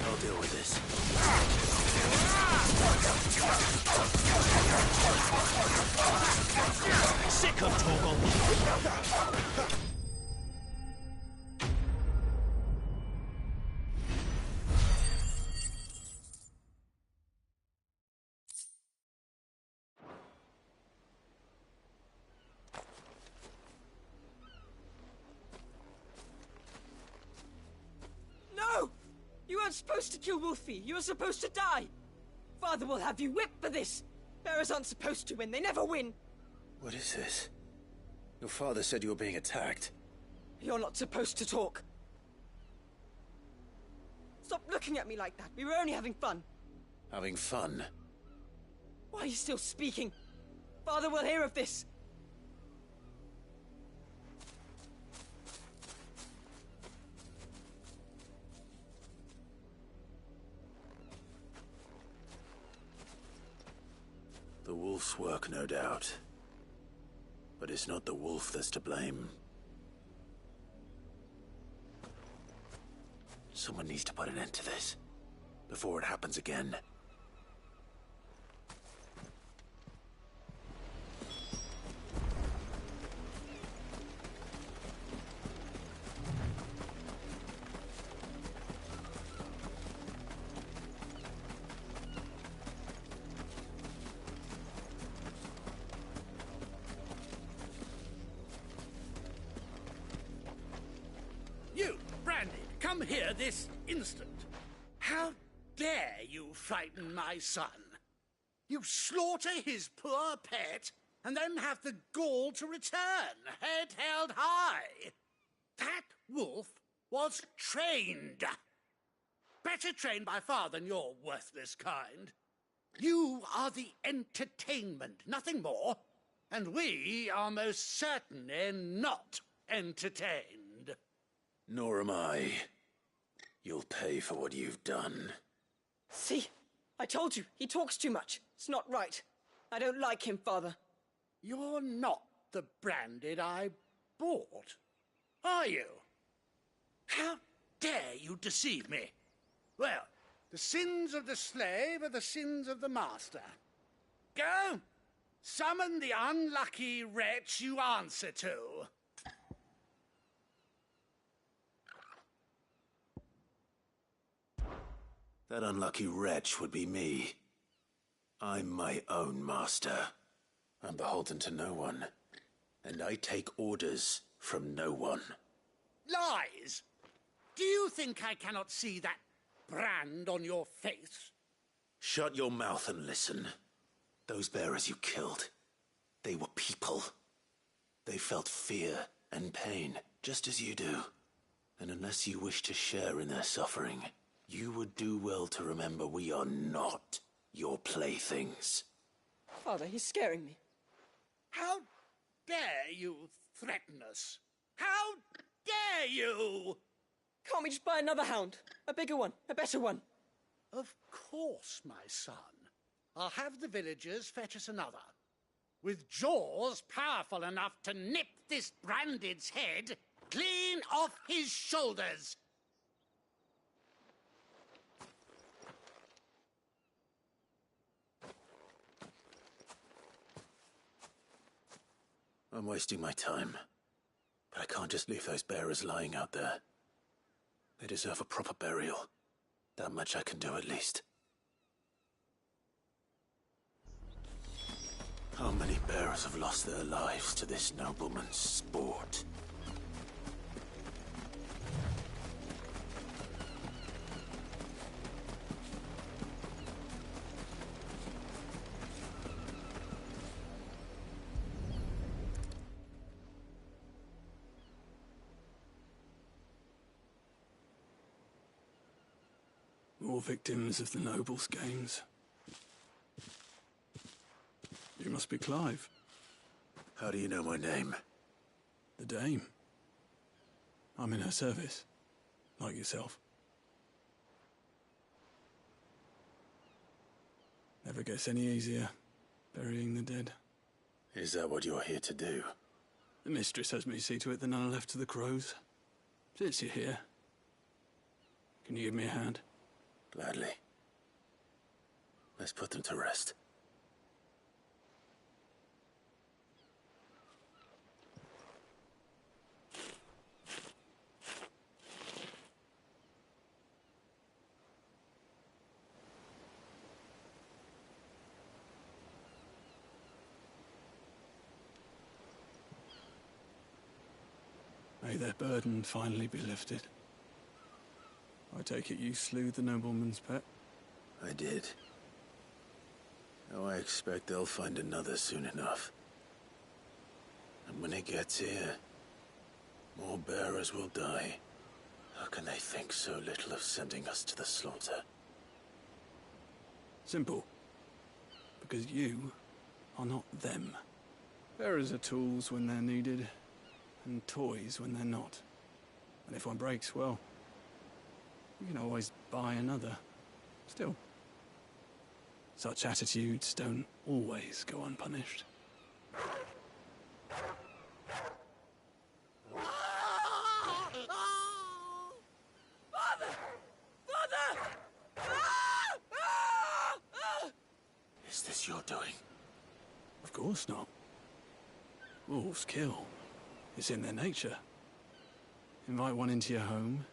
I'll deal with this. Sick of Torgal! No! You weren't supposed to kill Wolfie. You were supposed to die. Father will have you whipped for this. Bearers aren't supposed to win. They never win. What is this? Your father said you were being attacked. You're not supposed to talk. Stop looking at me like that. We were only having fun. Having fun? Why are you still speaking? Father will hear of this. The wolf's work, no doubt. But it's not the wolf that's to blame. Someone needs to put an end to this, before it happens again. You, Brandy, come here this instant. How dare you frighten my son? You slaughter his poor pet, and then have the gall to return, head held high. That wolf was trained. Better trained by far than your worthless kind. You are the entertainment, nothing more. And we are most certainly not entertained. Nor am I. You'll pay for what you've done. See? I told you. He talks too much. It's not right. I don't like him, Father. You're not the Branded I bought, are you? How dare you deceive me? Well, the sins of the slave are the sins of the master. Go! Summon the unlucky wretch you answer to. That unlucky wretch would be me. I'm my own master. I'm beholden to no one. And I take orders from no one. Lies! Do you think I cannot see that brand on your face? Shut your mouth and listen. Those bearers you killed, they were people. They felt fear and pain, just as you do. And unless you wish to share in their suffering, you would do well to remember we are not your playthings. Father, he's scaring me. How dare you threaten us? How dare you? Can't we just buy another hound? A bigger one, a better one. Of course, my son. I'll have the villagers fetch us another. With jaws powerful enough to nip this Branded's head clean off his shoulders. I'm wasting my time. But I can't just leave those bearers lying out there. They deserve a proper burial. That much I can do at least. How many bearers have lost their lives to this nobleman's sport? More victims of the nobles' games. You must be Clive. How do you know my name? The Dame. I'm in her service, like yourself. Never gets any easier, burying the dead. Is that what you're here to do? The mistress has me see to it that none are left to the crows. Since you're here, Can you give me a hand? Gladly. Let's put them to rest. May their burden finally be lifted. I take it you slew the nobleman's pet? I did. Now I expect they'll find another soon enough. And when it gets here, more bearers will die. How can they think so little of sending us to the slaughter? Simple. Because you are not them. Bearers are tools when they're needed, and toys when they're not. And if one breaks, well, you can always buy another. Still, such attitudes don't always go unpunished. Is this your doing? Of course not. Wolves kill. It's in their nature. Invite one into your home,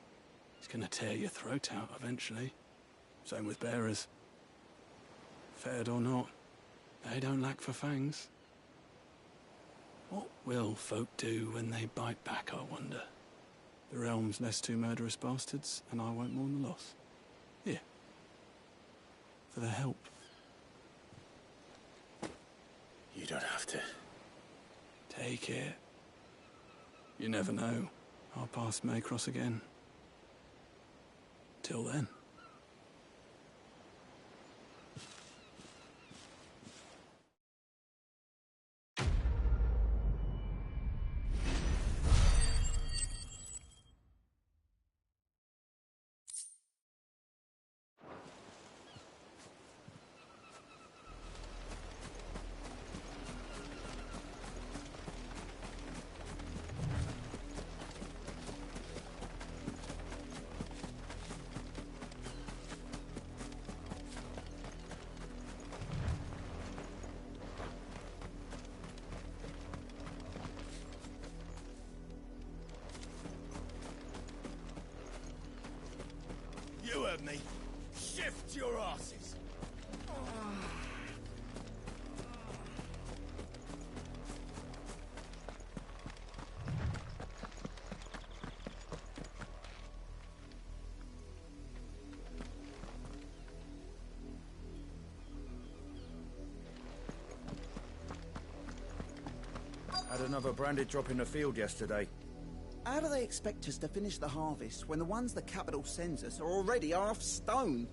he's gonna tear your throat out eventually. Same with bearers. Fed or not, they don't lack for fangs. What will folk do when they bite back, I wonder? The realm's less two murderous bastards, and I won't mourn the loss. Here. For the help. You don't have to. Take it. You never know. Our paths may cross again. Till then. You heard me. Shift your asses. Had another branded drop in the field yesterday. How do they expect us to finish the harvest when the ones the capital sends us are already half stone?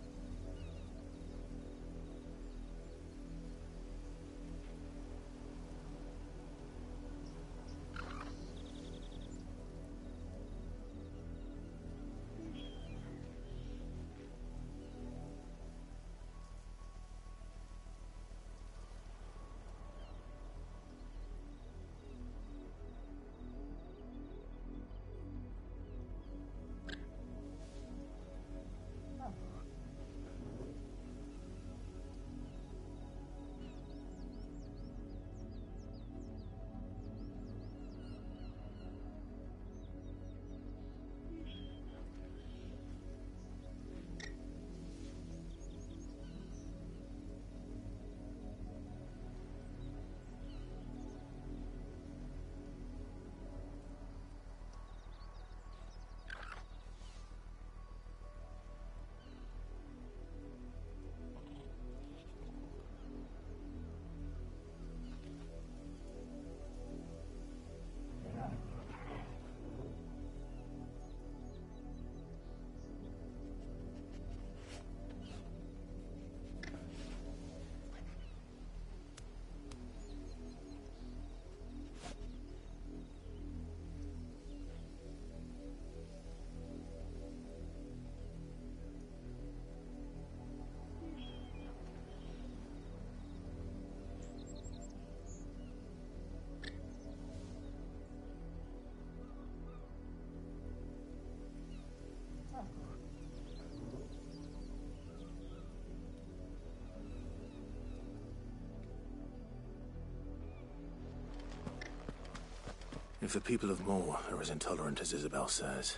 If the people of Moor are as intolerant as Isabel says,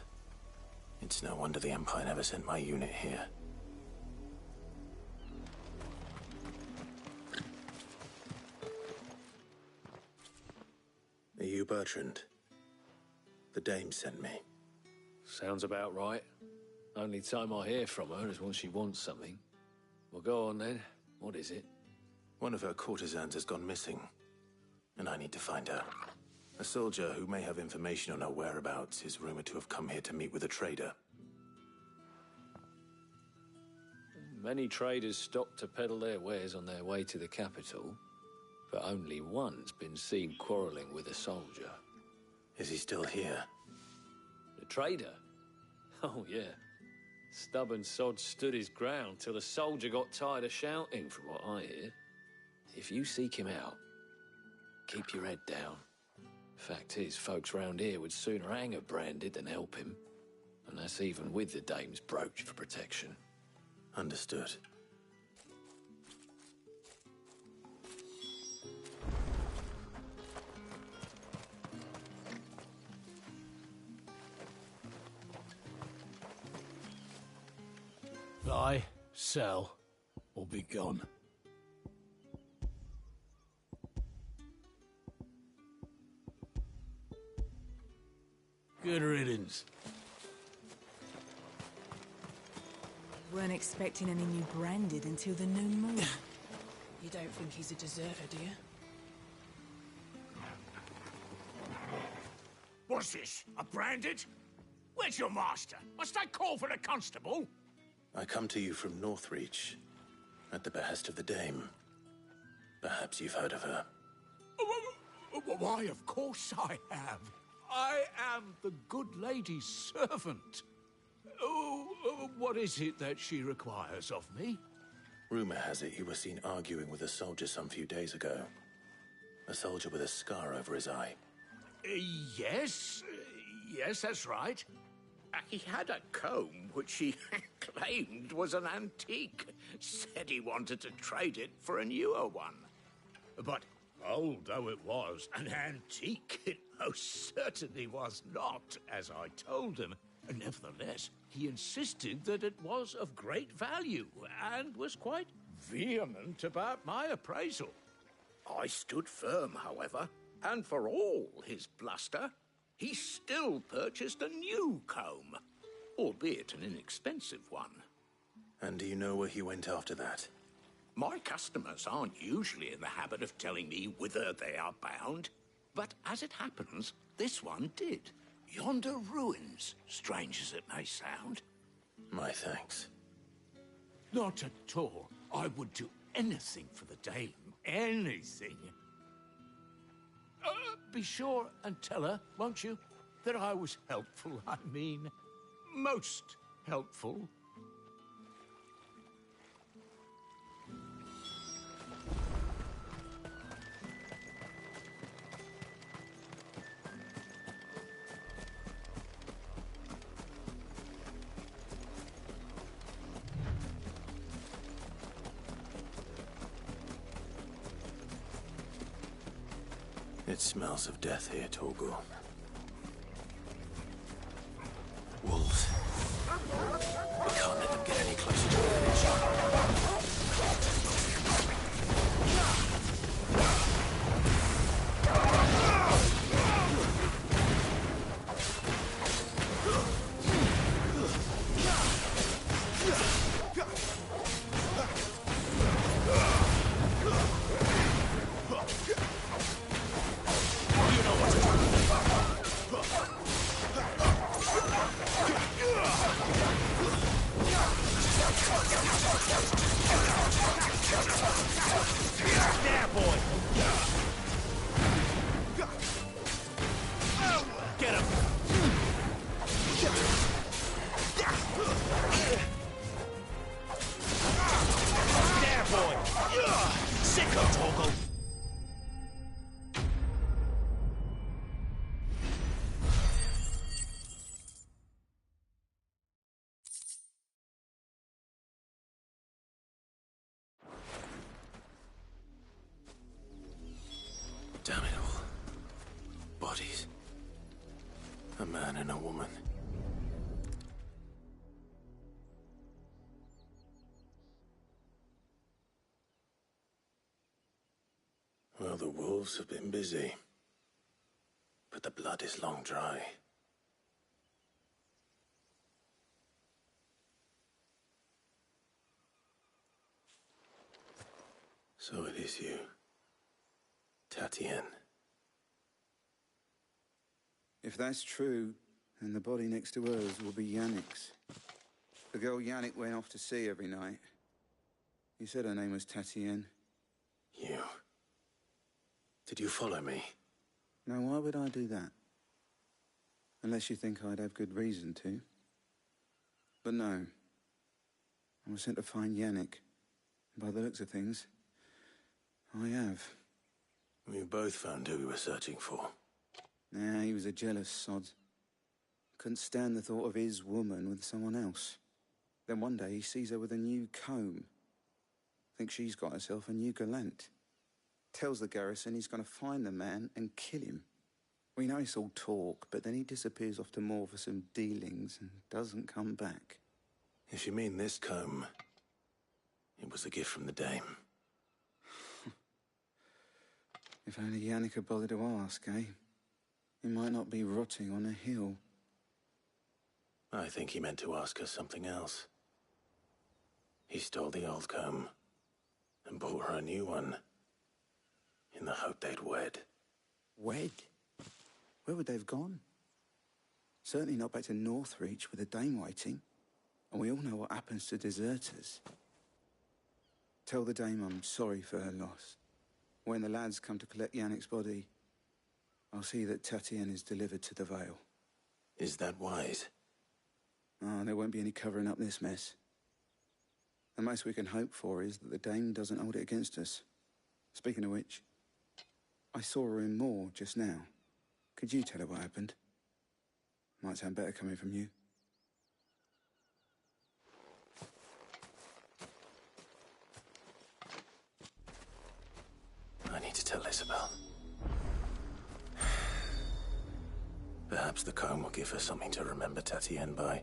it's no wonder the Empire never sent my unit here. Are you Bertrand? The Dame sent me. Sounds about right. Only time I hear from her is when she wants something. Well, go on then. What is it? One of her courtesans has gone missing, and I need to find her. A soldier who may have information on her whereabouts is rumored to have come here to meet with a trader. Many traders stop to peddle their wares on their way to the capital, but only one's been seen quarrelling with a soldier. Is he still here? The trader? Oh, yeah. Stubborn sod stood his ground till the soldier got tired of shouting, from what I hear. If you seek him out, keep your head down. Fact is, folks round here would sooner hang a Branded than help him. And that's even with the Dame's brooch for protection. Understood. Buy, sell, or be gone. Good riddance. Weren't expecting any new Branded until the new moon. You don't think he's a deserter, do you? What's this? A Branded? Where's your master? Must I call for the constable? I come to you from Northreach, at the behest of the Dame. Perhaps you've heard of her. Why, of course I have. I am the good lady's servant. What is it that she requires of me? Rumor has it you were seen arguing with a soldier some few days ago. A soldier with a scar over his eye. Yes, that's right. He had a comb which he claimed was an antique. Said he wanted to trade it for a newer one. But old though it was, an antique it most certainly was not, as I told him. Nevertheless, he insisted that it was of great value, and was quite vehement about my appraisal. I stood firm, however, and for all his bluster, he still purchased a new comb, albeit an inexpensive one. And do you know where he went after that? My customers aren't usually in the habit of telling me whither they are bound, but as it happens, this one did. Yonder ruins, strange as it may sound. My thanks. Not at all. I would do anything for the Dame. Anything. Be sure and tell her, won't you, that I was helpful, I mean, most helpful. It smells of death here, Torgal. Wolves. We can't let them get any closer to the village. Damn it all. Bodies. A man and a woman. Well, the wolves have been busy. But the blood is long dry. So it is you, Tatien. If that's true, then the body next to hers will be Yannick's. The girl Yannick went off to sea every night. You said her name was Tatien. You. Did you follow me? Now, why would I do that? Unless you think I'd have good reason to. But no. I was sent to find Yannick. By the looks of things, I have. We both found who we were searching for. Nah, he was a jealous sod. Couldn't stand the thought of his woman with someone else. Then one day he sees her with a new comb. Thinks she's got herself a new gallant. Tells the garrison he's going to find the man and kill him. We know it's all talk, but then he disappears off to Moor for some dealings and doesn't come back. If you mean this comb, it was a gift from the Dame. If only Yannick had bothered to ask, eh? He might not be rotting on a hill. I think he meant to ask her something else. He stole the old comb and bought her a new one in the hope they'd wed. Wed? Where would they have gone? Certainly not back to Northreach with a Dame waiting. And we all know what happens to deserters. Tell the Dame I'm sorry for her loss. When the lads come to collect Yannick's body, I'll see that Tatien is delivered to the Vale. Is that wise? Oh, there won't be any covering up this mess. The most we can hope for is that the Dame doesn't hold it against us. Speaking of which, I saw her in Moor just now. Could you tell her what happened? Might sound better coming from you. I need to tell Isabel. Perhaps the comb will give her something to remember Tatien by.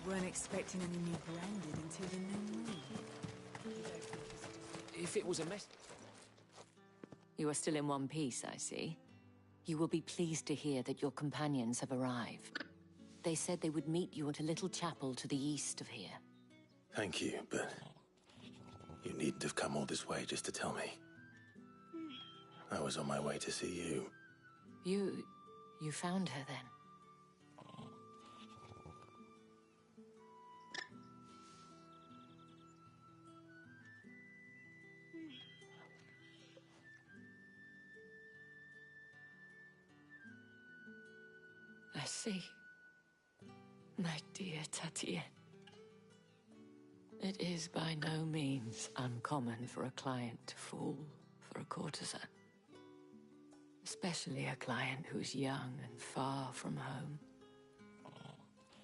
Weren't expecting any new branded until the new moon. If it was a mess... You are still in one piece, I see. You will be pleased to hear that your companions have arrived. They said they would meet you at a little chapel to the east of here. Thank you, but you needn't have come all this way just to tell me. I was on my way to see you. You found her then? I see. My dear Tatien. It is by no means uncommon for a client to fall for a courtesan. Especially a client who's young and far from home.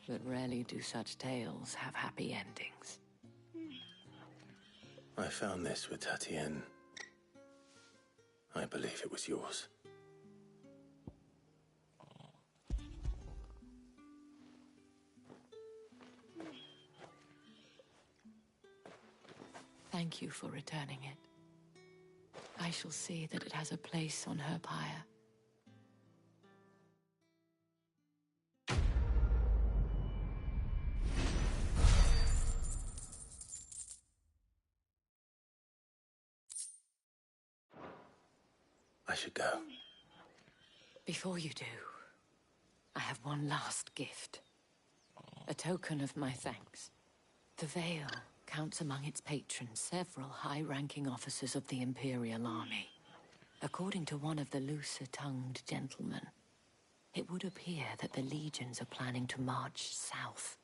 But rarely do such tales have happy endings. I found this with Tatien. I believe it was yours. Thank you for returning it. I shall see that it has a place on her pyre. I should go. Before you do, I have one last gift. A token of my thanks. The veil counts among its patrons several high-ranking officers of the Imperial Army. According to one of the looser-tongued gentlemen, it would appear that the legions are planning to march south.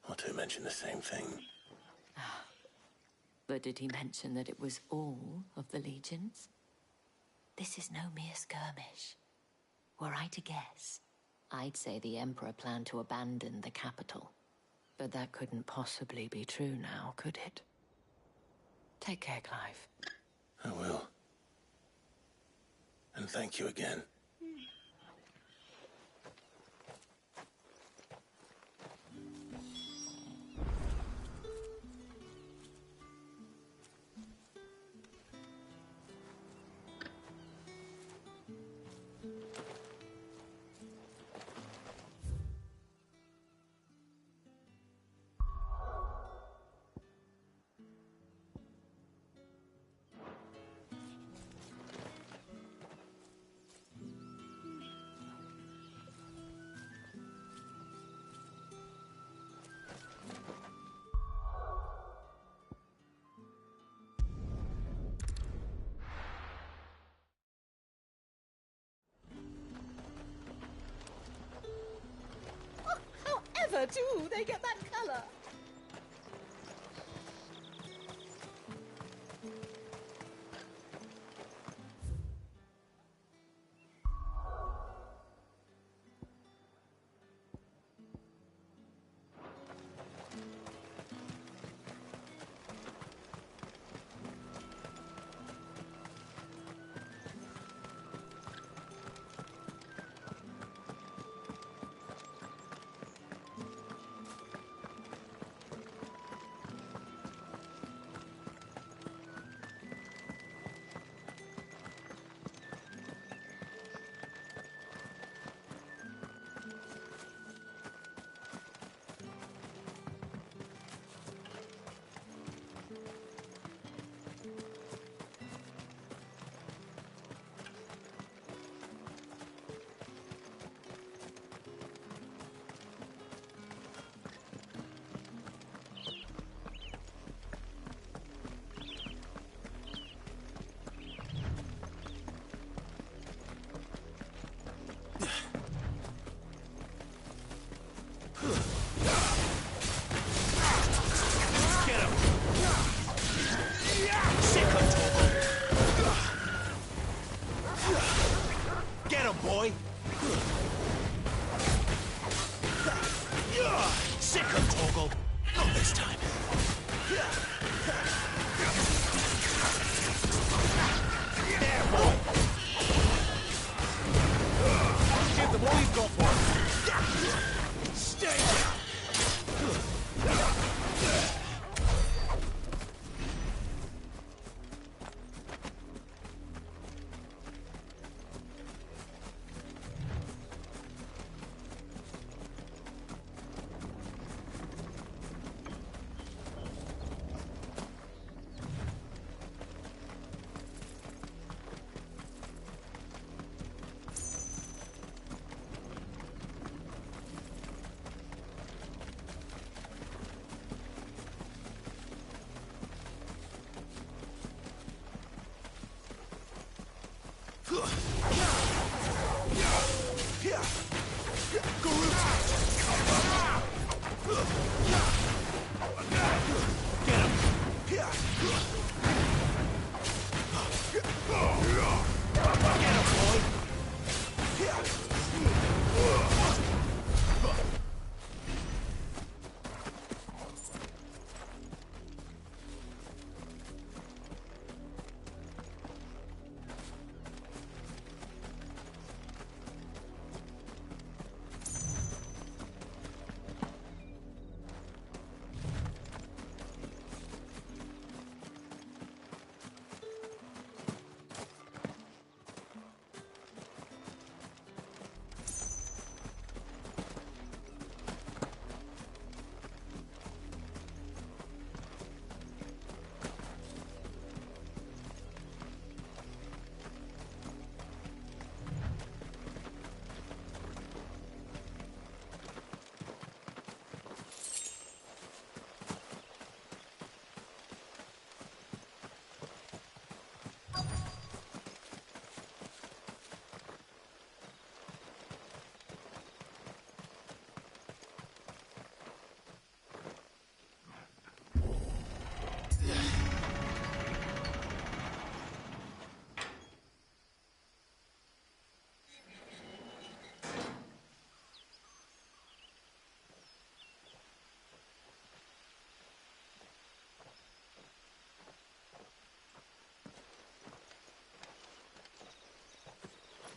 Or to mention the same thing. But did he mention that it was all of the legions? This is no mere skirmish. Were I to guess, I'd say the Emperor planned to abandon the capital. But that couldn't possibly be true now, could it? Take care, Clive. I will. And thank you again. However, too, they get that colour. Boy! Sick of Torgal! Not this time! There, boy! Give them all you've got for them! Stay down!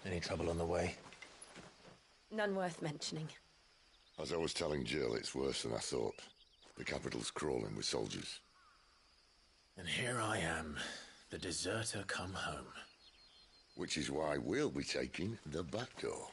Any trouble on the way? None worth mentioning. As I was telling Jill, it's worse than I thought. The capital's crawling with soldiers. And here I am, the deserter come home. Which is why we'll be taking the back door.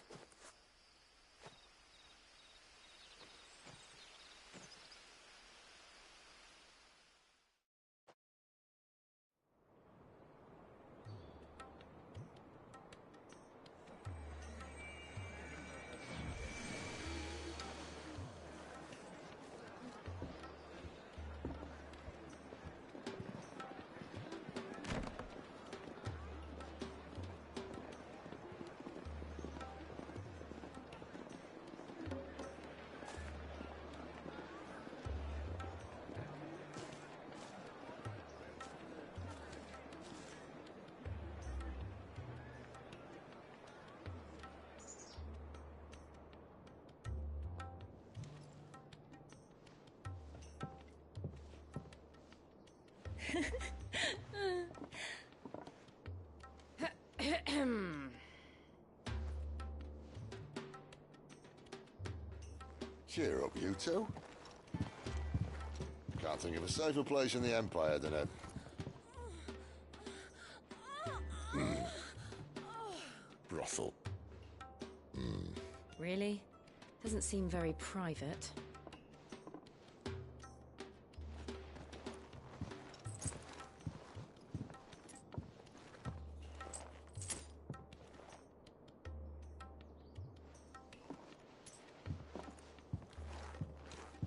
Cheer up, you two. Can't think of a safer place in the Empire than a... brothel. Really? Doesn't seem very private.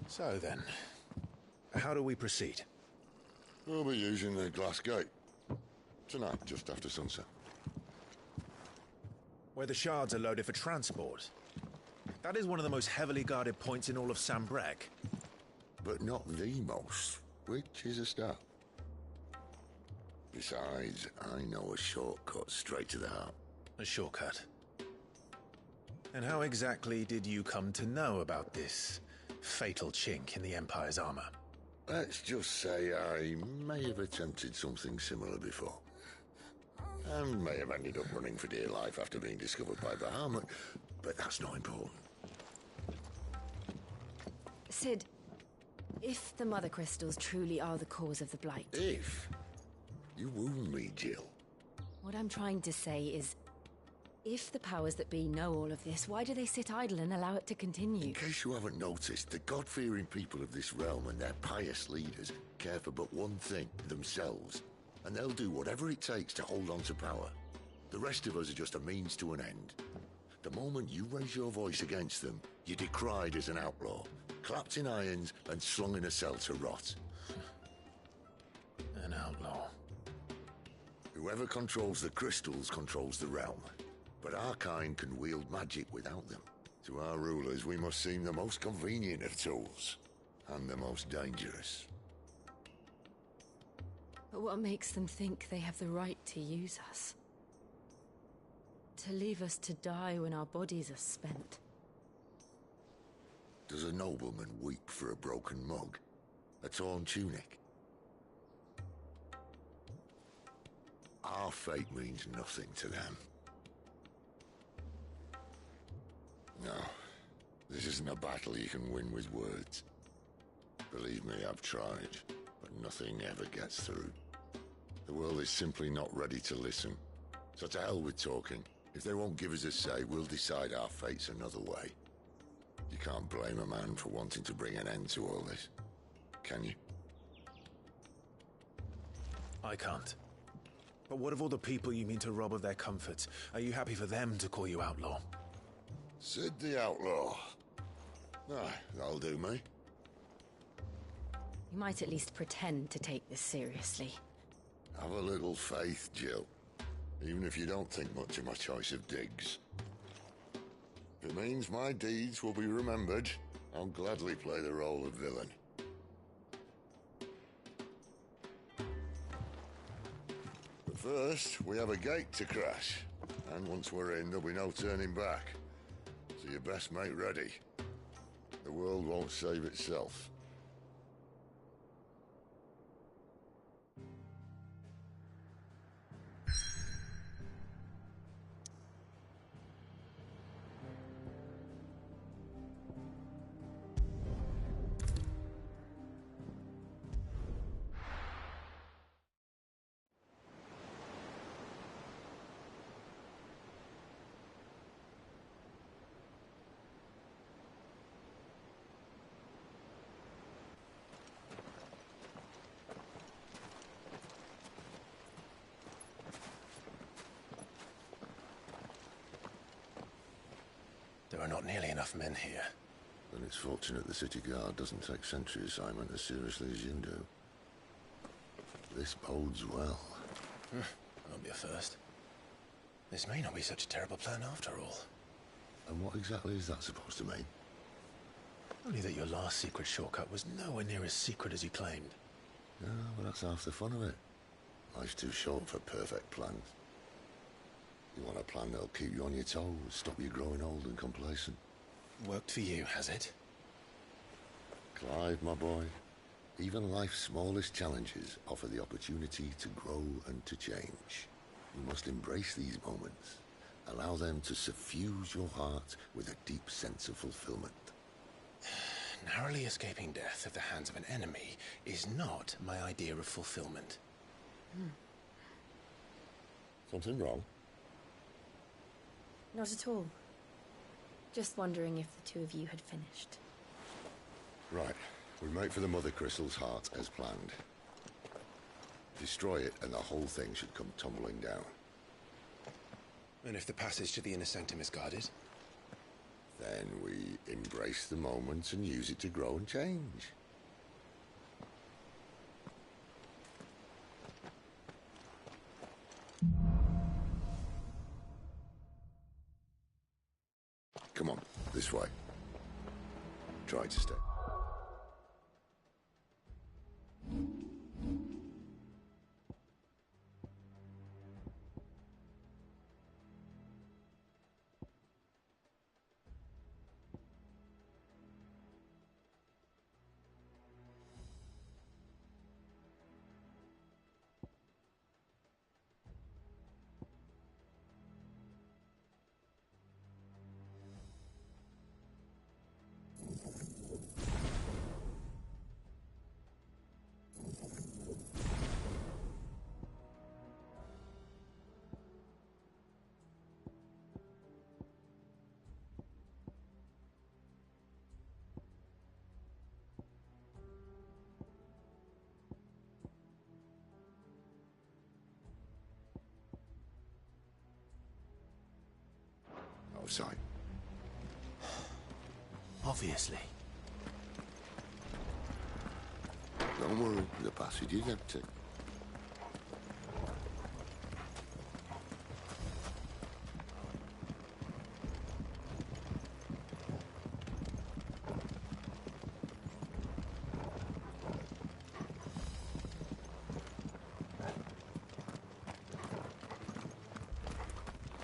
So then, how do we proceed? We'll be using the glass gate. Tonight, just after sunset. Where the shards are loaded for transport. That is one of the most heavily guarded points in all of Sambrek. But not the most, which is a start. Besides, I know a shortcut straight to the heart. A shortcut? And how exactly did you come to know about this fatal chink in the Empire's armor? Let's just say I may have attempted something similar before. And may have ended up running for dear life after being discovered by Bahamut, but that's not important. Sid, if the Mother Crystals truly are the cause of the Blight... If? You wound me, Jill. What I'm trying to say is, if the powers that be know all of this, why do they sit idle and allow it to continue? In case you haven't noticed, the God-fearing people of this realm and their pious leaders care for but one thing, themselves. And they'll do whatever it takes to hold on to power. The rest of us are just a means to an end. The moment you raise your voice against them, you're decried as an outlaw, clapped in irons and slung in a cell to rot. An outlaw. Whoever controls the crystals controls the realm. But our kind can wield magic without them. To our rulers, we must seem the most convenient of tools. And the most dangerous. But what makes them think they have the right to use us? To leave us to die when our bodies are spent? Does a nobleman weep for a broken mug? A torn tunic? Our fate means nothing to them. No, this isn't a battle you can win with words. Believe me, I've tried, but nothing ever gets through. The world is simply not ready to listen. So to hell with talking. If they won't give us a say, we'll decide our fates another way. You can't blame a man for wanting to bring an end to all this, can you? I can't. But what of all the people you mean to rob of their comforts? Are you happy for them to call you outlaw? Sid the Outlaw. Ah, that'll do me. You might at least pretend to take this seriously. Have a little faith, Jill. Even if you don't think much of my choice of digs. If it means my deeds will be remembered, I'll gladly play the role of villain. But first, we have a gate to crash. And once we're in, there'll be no turning back. So you best make ready. The world won't save itself. There are not nearly enough men here. Then it's fortunate the city guard doesn't take sentry assignment as seriously as you do. This bodes well. Won't be a first. This may not be such a terrible plan after all. And what exactly is that supposed to mean? Only that your last secret shortcut was nowhere near as secret as you claimed. Yeah, well, that's half the fun of it. Life's too short for perfect plans. You want a plan that'll keep you on your toes, stop you growing old and complacent. Worked for you, has it? Clive, my boy, even life's smallest challenges offer the opportunity to grow and to change. You must embrace these moments. Allow them to suffuse your heart with a deep sense of fulfillment. Narrowly escaping death at the hands of an enemy is not my idea of fulfillment. Something wrong? Not at all. Just wondering if the two of you had finished. Right. We make for the Mother Crystal's heart as planned. Destroy it and the whole thing should come tumbling down. And if the passage to the inner sanctum is guarded? Then we embrace the moment and use it to grow and change. Come on, this way. Try to stay. Outside. Obviously. Don't worry, the passage is empty.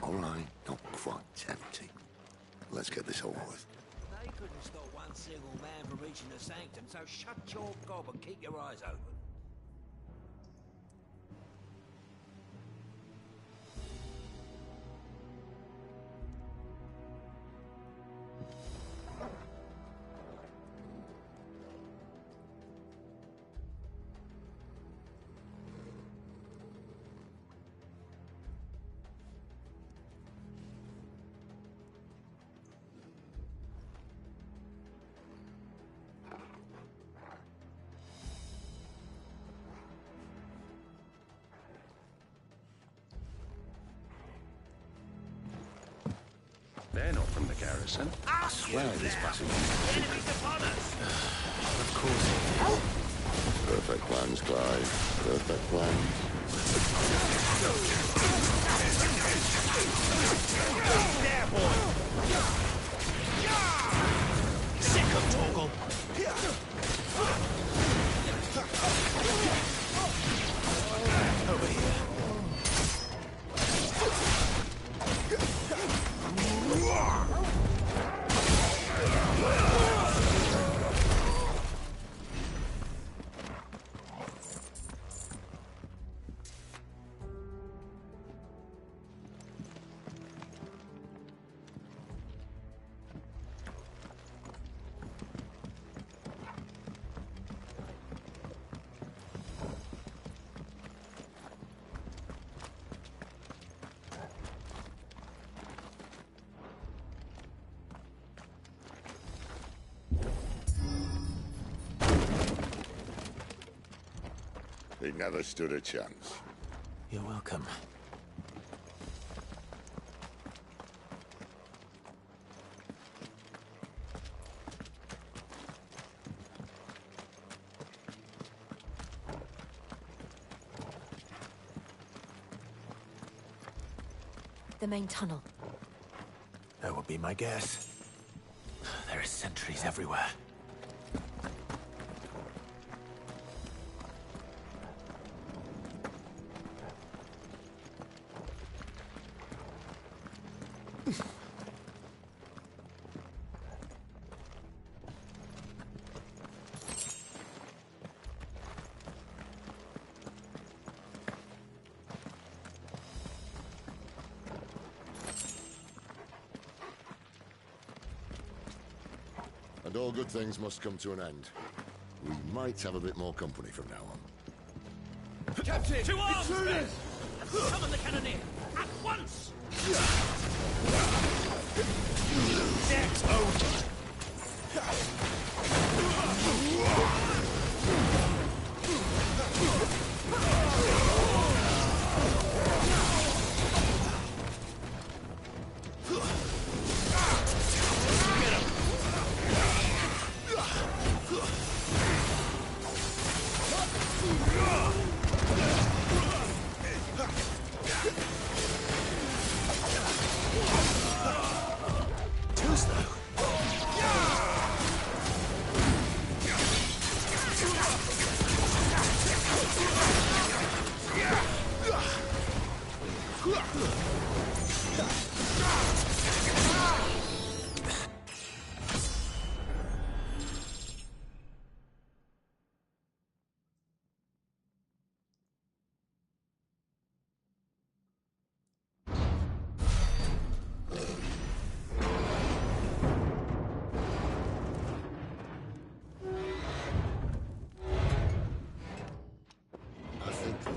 All right, not quite empty. Let's get this over with. They couldn't stop one single man from reaching the sanctum, so shut your gob and keep your eyes open. They're not from the garrison. I swear this passage is Enemies upon us! Of course. Perfect plans, Clive. Perfect plans. There, boy! Sick of Torgal! Over here. He never stood a chance. You're welcome. the main tunnel. That would be my guess. There are sentries everywhere. And all good things must come to an end. We might have a bit more company from now on. Captain! To arms! Summon the cannoneer! At once! That's over!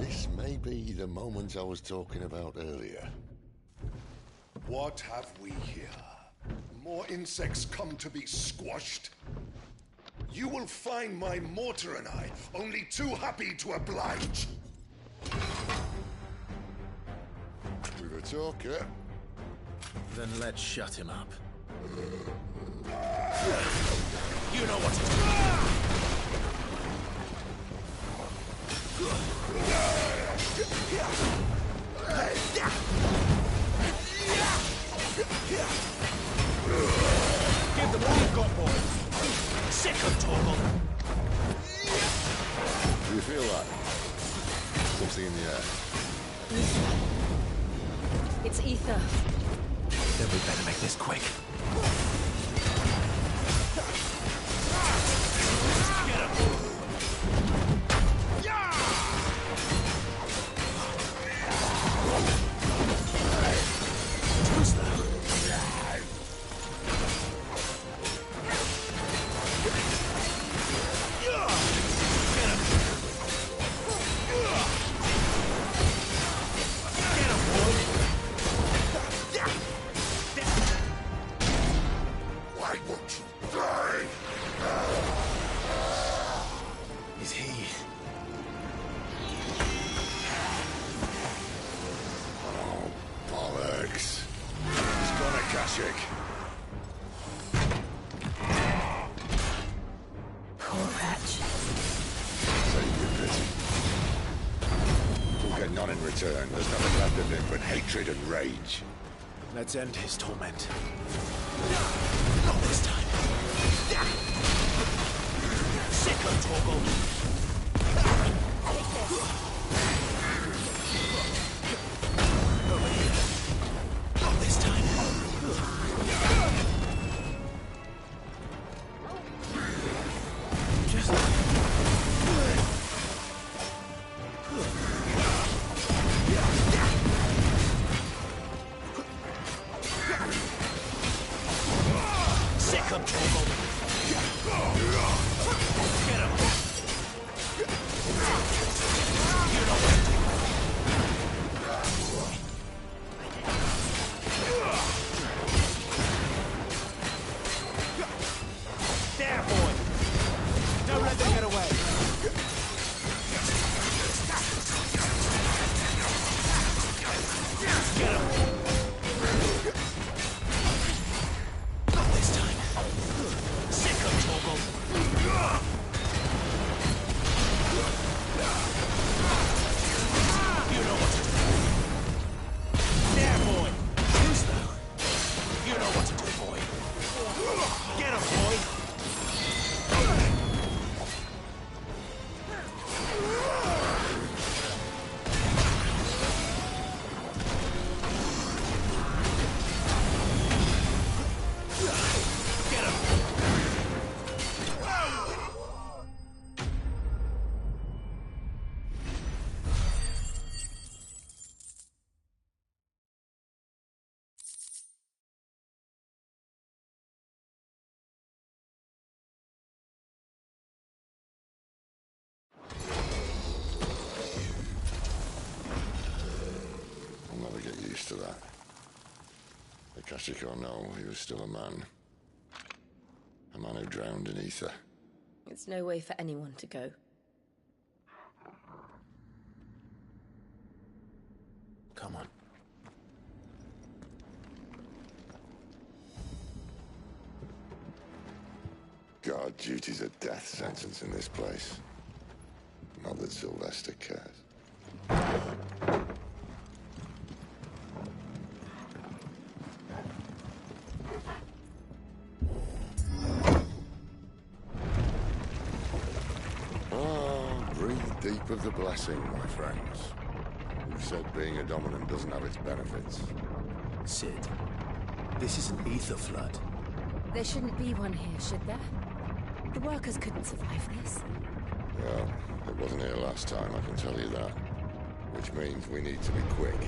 This may be the moment I was talking about earlier. What have we here? More insects come to be squashed? You will find my mortar and I only too happy to oblige. With a talker. Then let's shut him up. You know what to do! Give them what you've got, boys. Sick of Torgal. Do you feel that? Something in the air. It's ether. Then we better make this quick. Get him! There's nothing left of him but hatred and rage. Let's end his torment. Not this time. Sick of Torgal. Over here. Not this time. Akashic or no, he was still a man. A man who drowned in ether. It's no way for anyone to go. Come on. Guard duty's a death sentence in this place. Not that Sylvester cares. Breathe deep of the blessing, my friends. Who said being a dominant doesn't have its benefits? Sid, this is an ether flood. There shouldn't be one here, should there? The workers couldn't survive this. Well, it wasn't here last time, I can tell you that. Which means we need to be quick.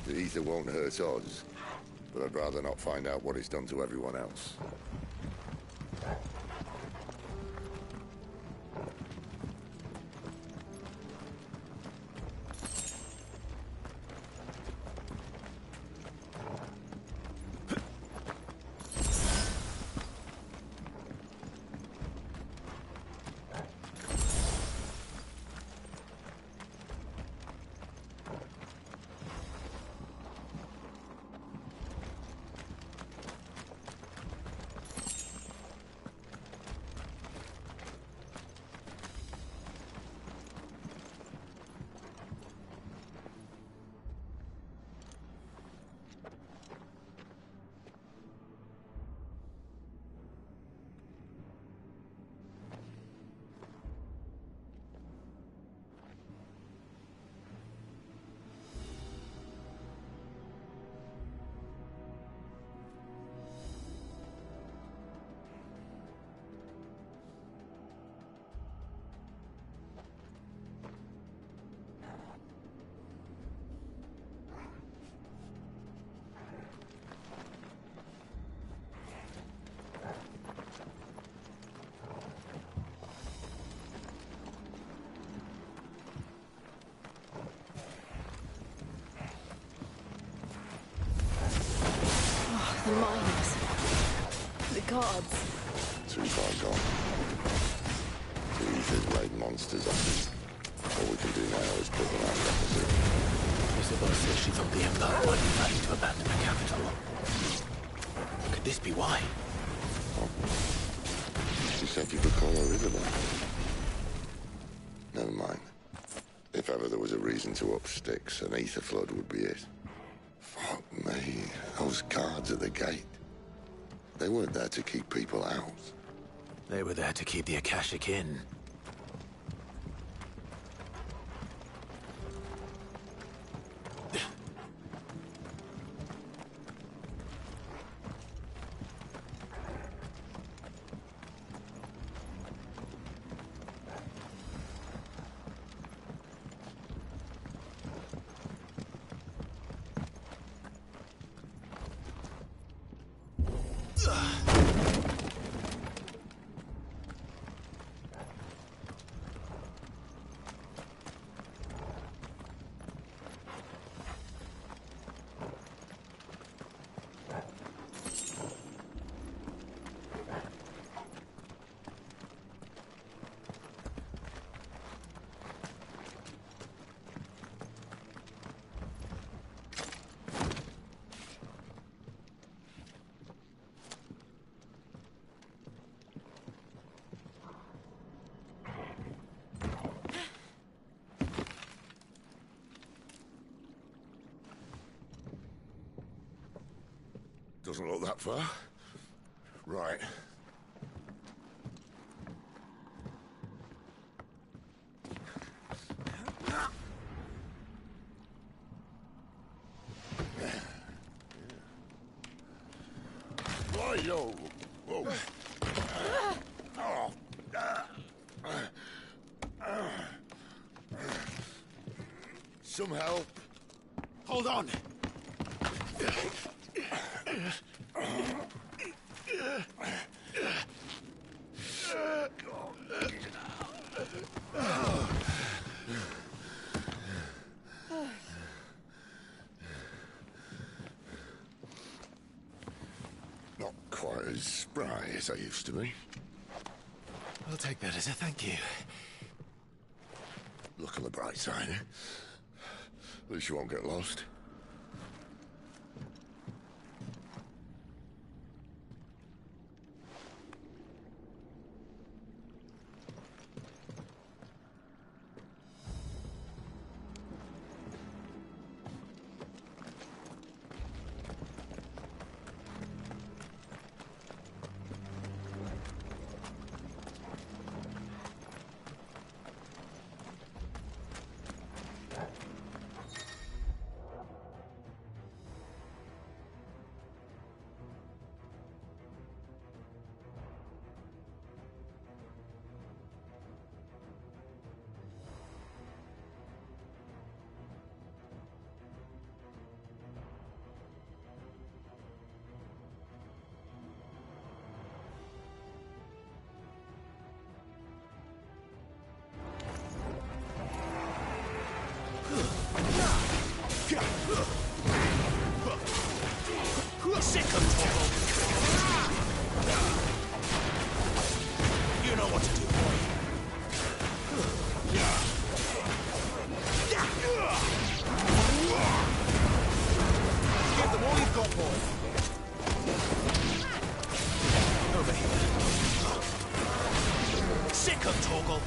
The ether won't hurt us, but I'd rather not find out what it's done to everyone else. The mines. The guards. Too far gone. The ether's made monsters of them. All we can do now is put them out opposite. Isabel said she thought the Empire might be planning to abandon the capital. Could this be why? Oh. She said you could call her Isabel. Never mind. If ever there was a reason to up sticks, an ether flood would be it. Fuck me. Those guards at the gate. They weren't there to keep people out. They were there to keep the Akashic in. Doesn't look that far. Right. Yo. Whoa. Some help. Hold on. quite as spry as I used to be. I'll take that as a thank you. Look on the bright side, eh? At least you won't get lost. Sick of Torgal. You know what to do, boy. Give them all you've got, boy. Over here. Sick of Torgal.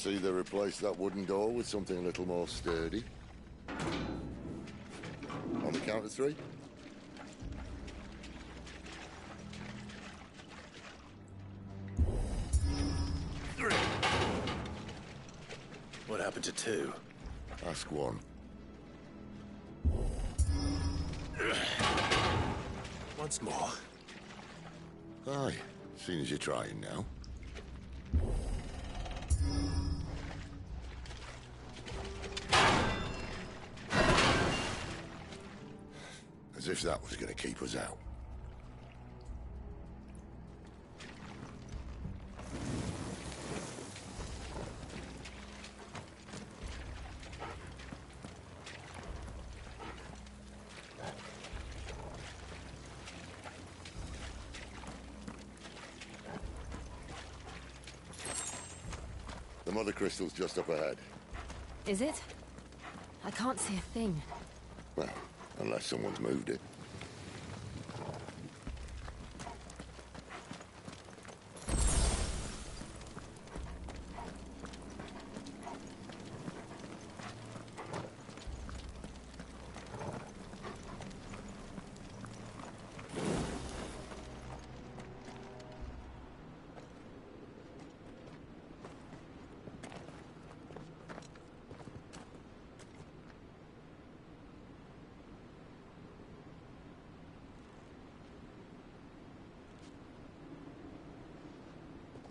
see they replaced that wooden door with something a little more sturdy. On the count of 3. What happened to 2? Ask 1. Once more. Aye, seeing as you're trying now. As if that was going to keep us out. The mother crystal's just up ahead. Is it? I can't see a thing. Well, unless someone's moved it.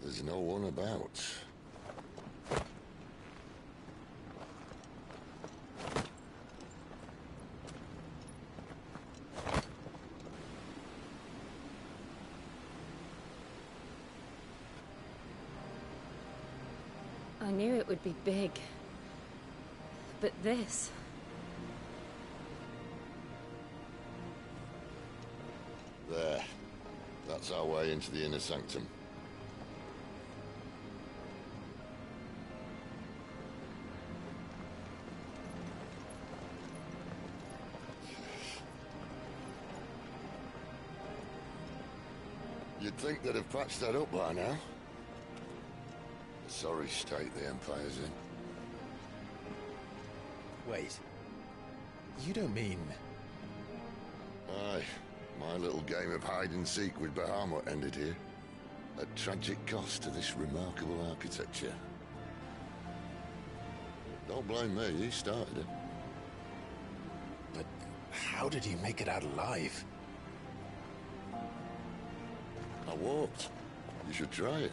There's no one about. I knew it would be big. But this... There. That's our way into the inner sanctum. You'd think they'd have patched that up by now. A sorry state the Empire's in. Wait. You don't mean... Aye. My little game of hide-and-seek with Bahamut ended here. At tragic cost to this remarkable architecture. Don't blame me, he started it. But how did he make it out alive? I walked. You should try it.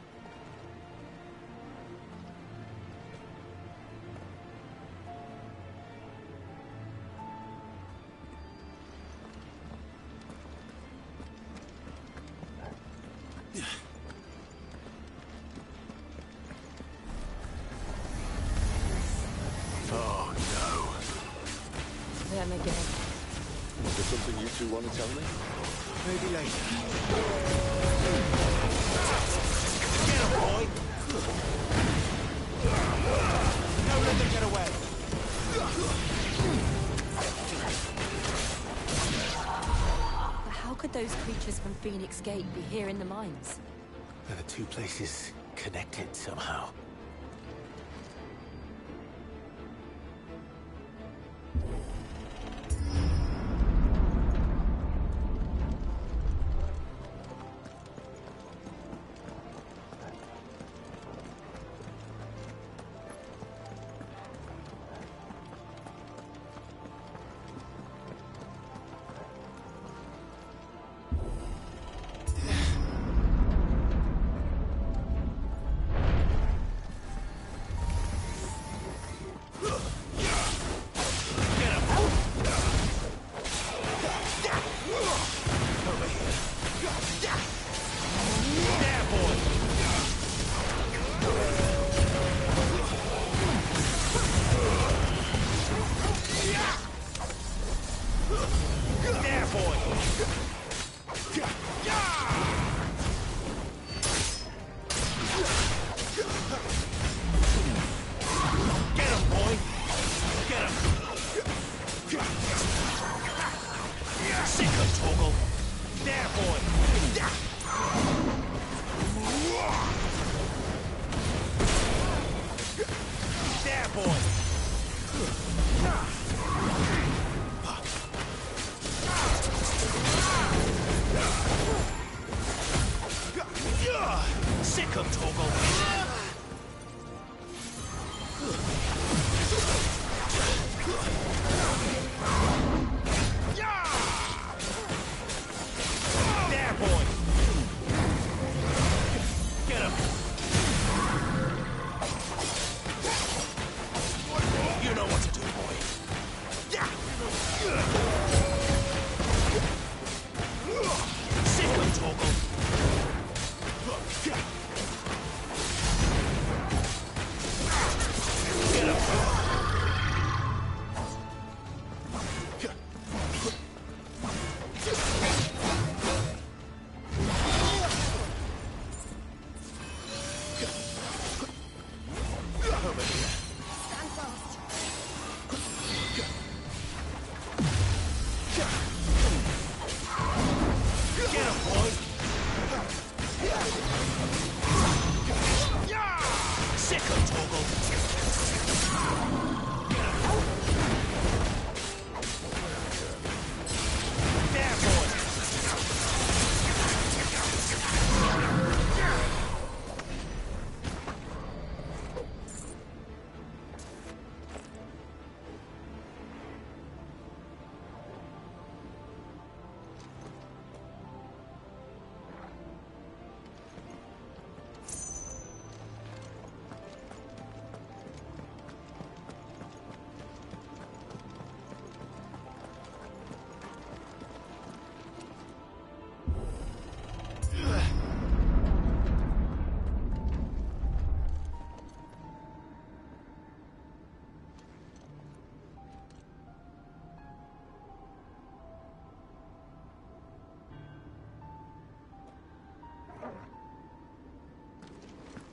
Oh, no. Them again. Is there something you two want to tell me? Maybe later. Get him, boy! Don't let them get away! But how could those creatures from Phoenix Gate be here in the mines? Are the 2 places connected somehow?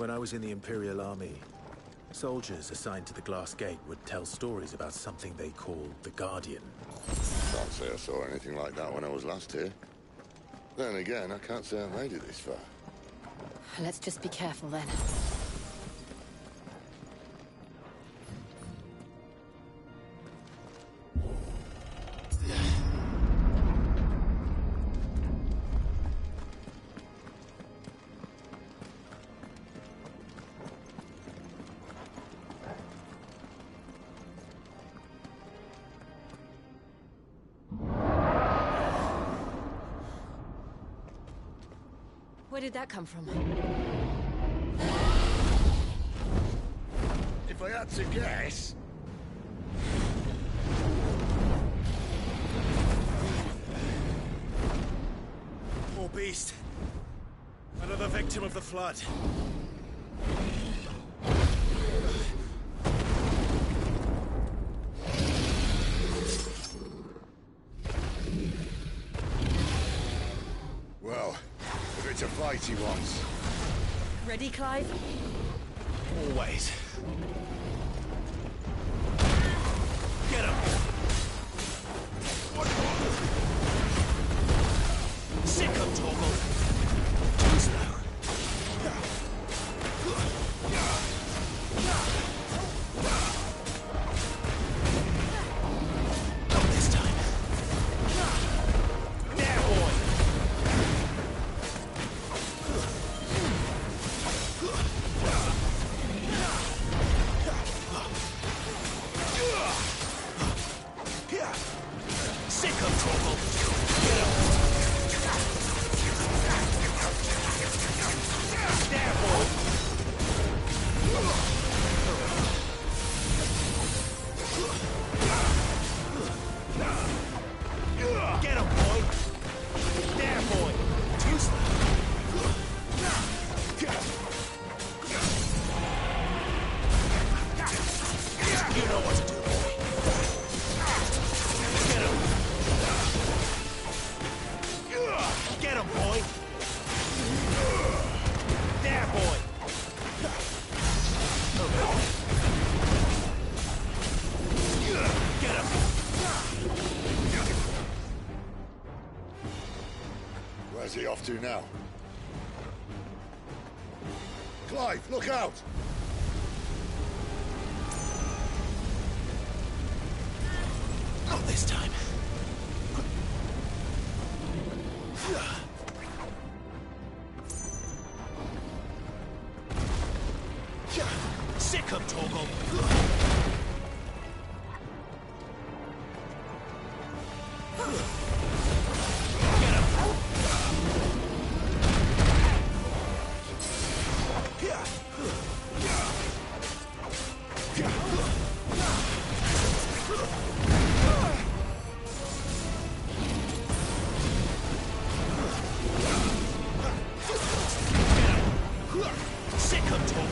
When I was in the Imperial Army, soldiers assigned to the Glass Gate would tell stories about something they called the Guardian. Can't say I saw anything like that when I was last here. Then again, I can't say I made it this far. Let's just be careful then. Where did that come from? If I had to guess... Poor beast. Another victim of the Flood. Well, if it's a fight he wants. Ready, Clive? Always. Get him! Sick of Torgal. Too slow. Not this time. There, boy! Sick of Torgal. Get him! There, boy! Get him, boy! There, boy! Too slow. You know what to do, boy. Get him! Get him, boy! There, boy! Get him! Where's he off to now? Clive, look out! Not this time. Sick of Torgal. Get him. Sick of Torgal.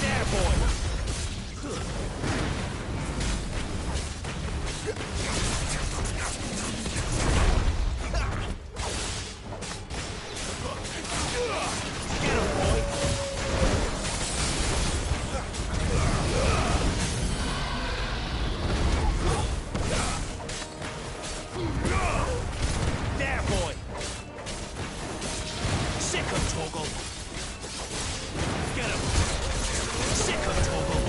There, boy. Get him, boy. There, boy. Sick of Torgal. Get him. Sick of Torgal.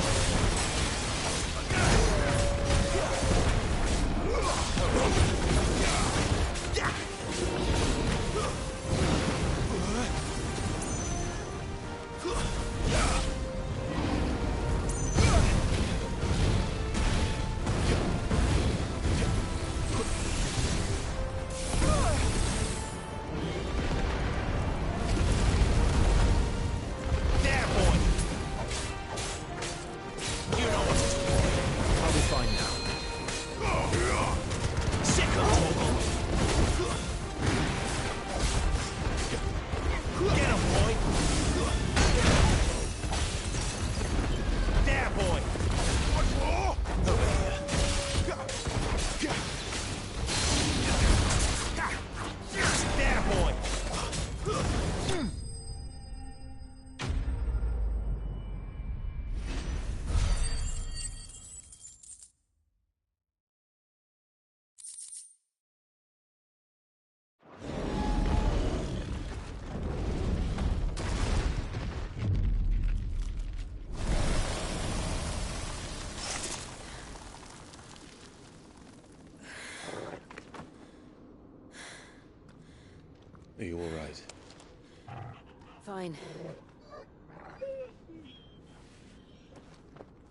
fine.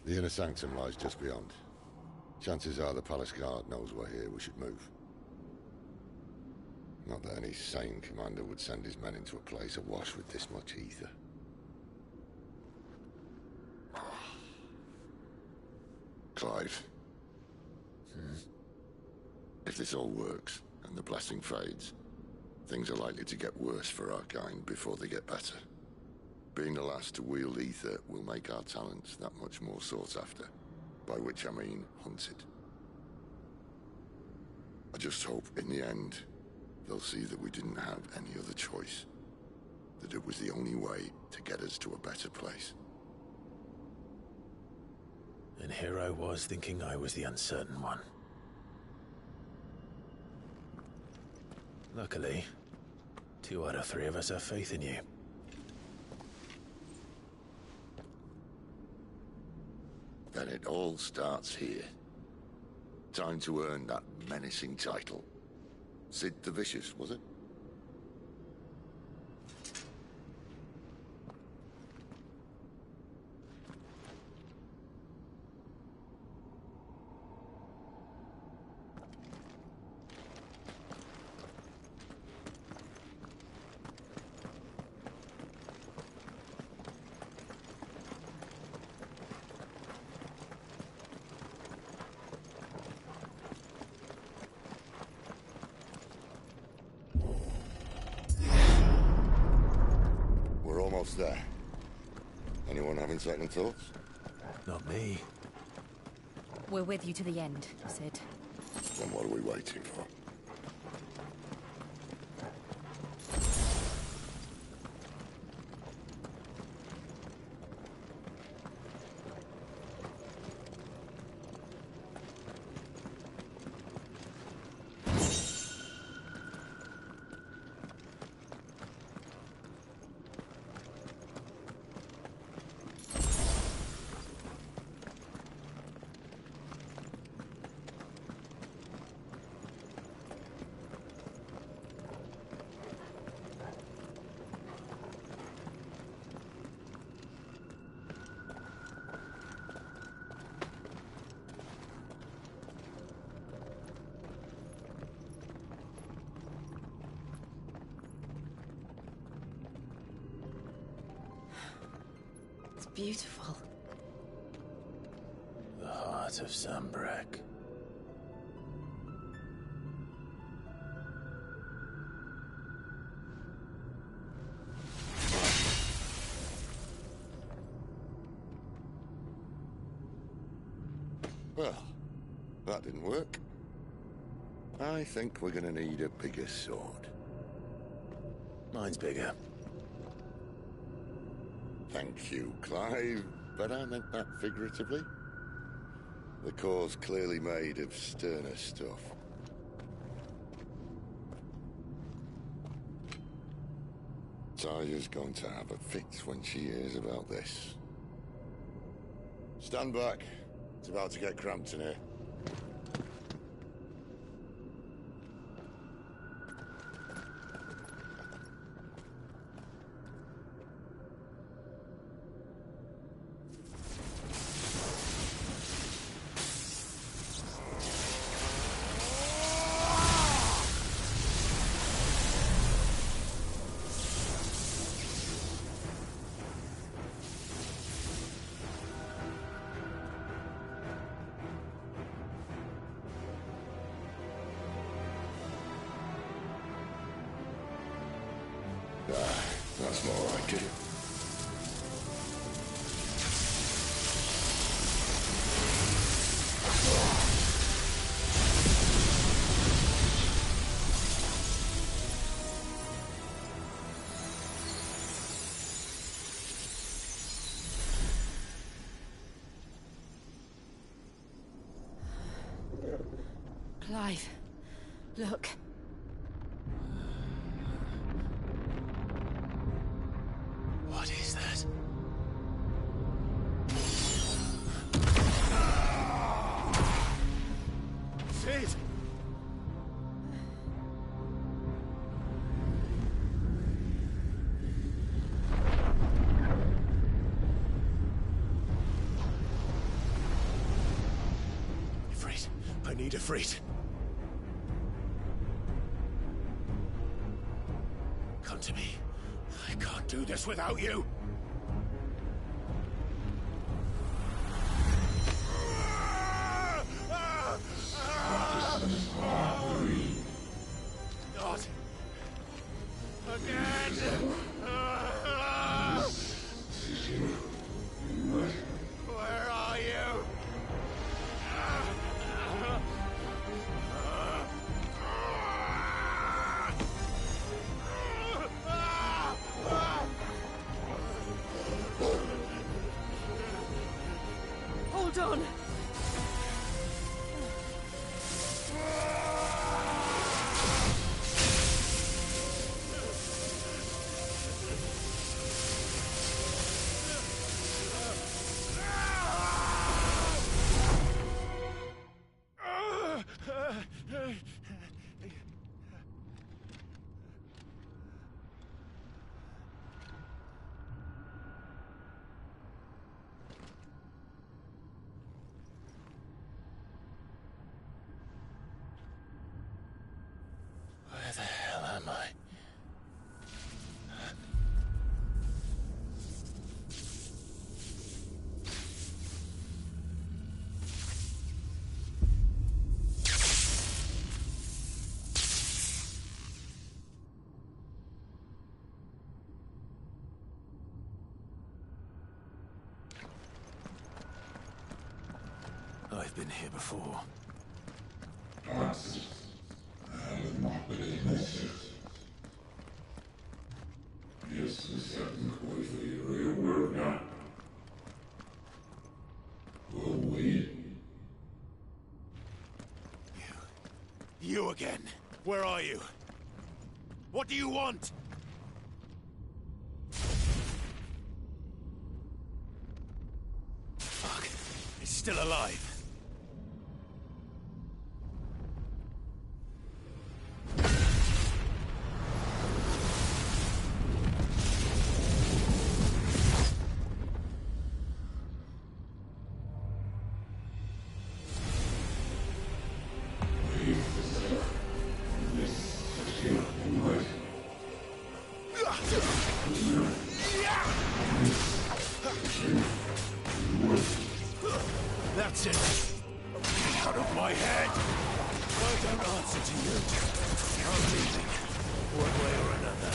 The inner sanctum lies just beyond. Chances are the palace guard knows we're here. We should move. Not that any sane commander would send his men into a place awash with this much ether. Clive. If this all works, and the blessing fades, things are likely to get worse for our kind before they get better. Being the last to wield ether will make our talents that much more sought after. By which I mean hunted. I just hope, in the end, they'll see that we didn't have any other choice. That it was the only way to get us to a better place. And here I was thinking I was the uncertain one. Luckily, 2 out of 3 of us have faith in you. Then it all starts here. Time to earn that menacing title. Sid the Vicious, was it? There. Anyone having second thoughts? Not me. We're with you to the end, Sid. Then what are we waiting for? Beautiful. The heart of Sanbreque. Well, that didn't work. I think we're gonna need a bigger sword. Mine's bigger. Thank you, Clive, but I meant that figuratively. The core's clearly made of sterner stuff. Taya's going to have a fit when she hears about this. Stand back. It's about to get cramped in here. That's more like it. Clive, look. What is that? Sid! need Ifrit. Come to me. I can't do this without you. Not again. Where are you? Hold on! Where the hell am I? I've been here before. You again. Where are you? What do you want? Fuck. It's still alive. That's it. Out of my head. I don't answer to you. I'm leaving. One way or another.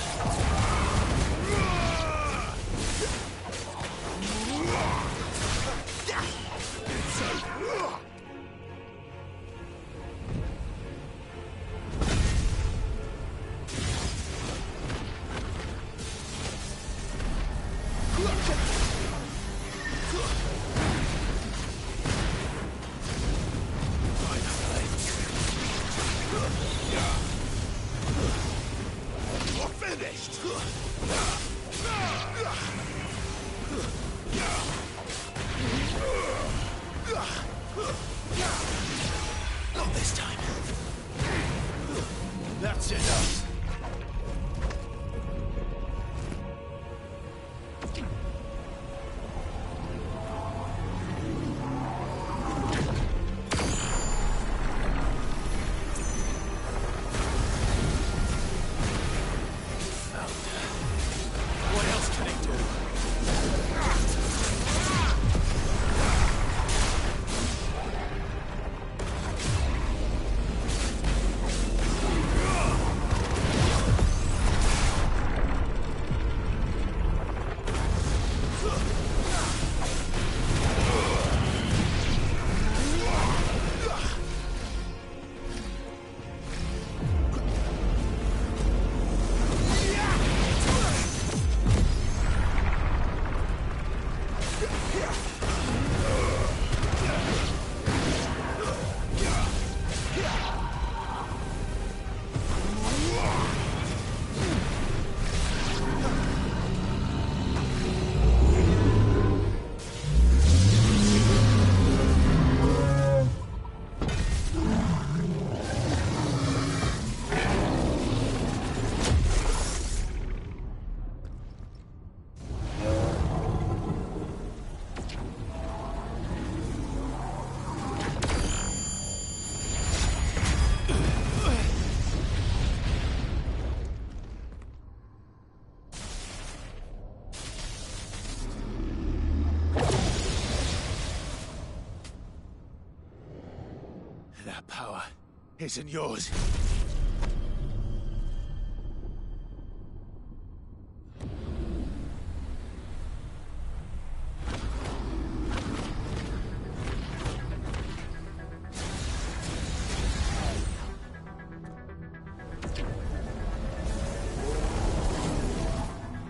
Not this time. That's enough. isn't yours.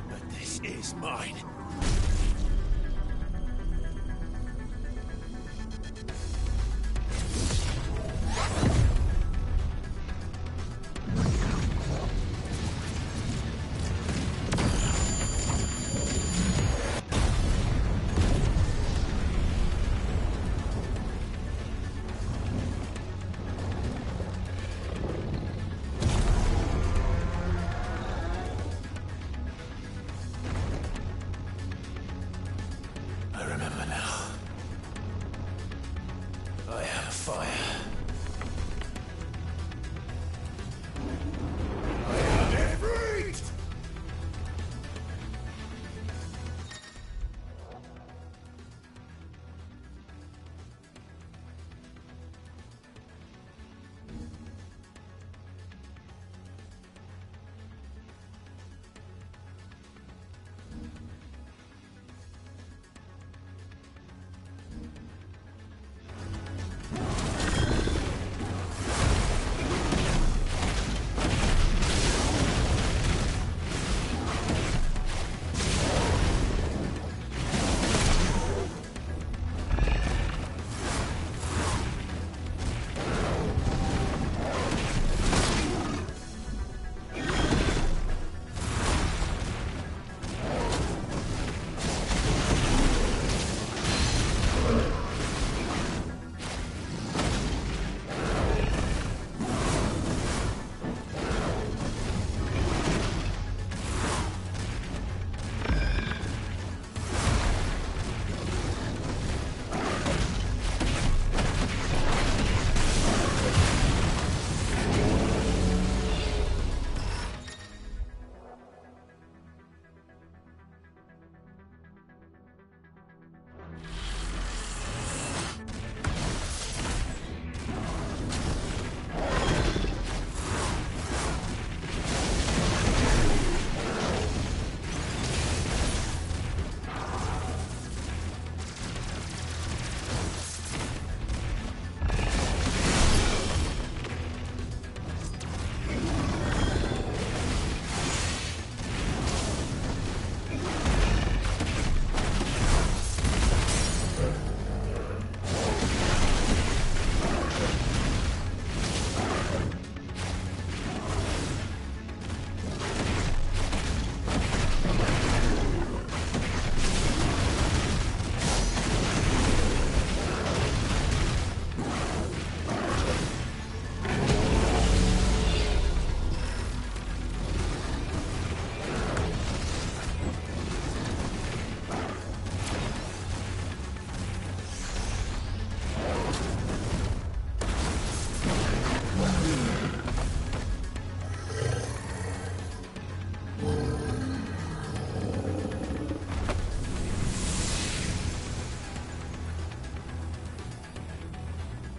But this is mine. I remember now. I had a fire. I had it freed!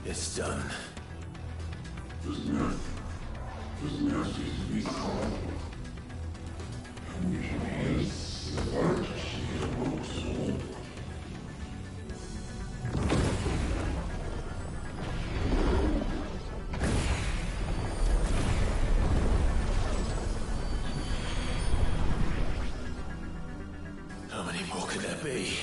It's done. How many more could there be?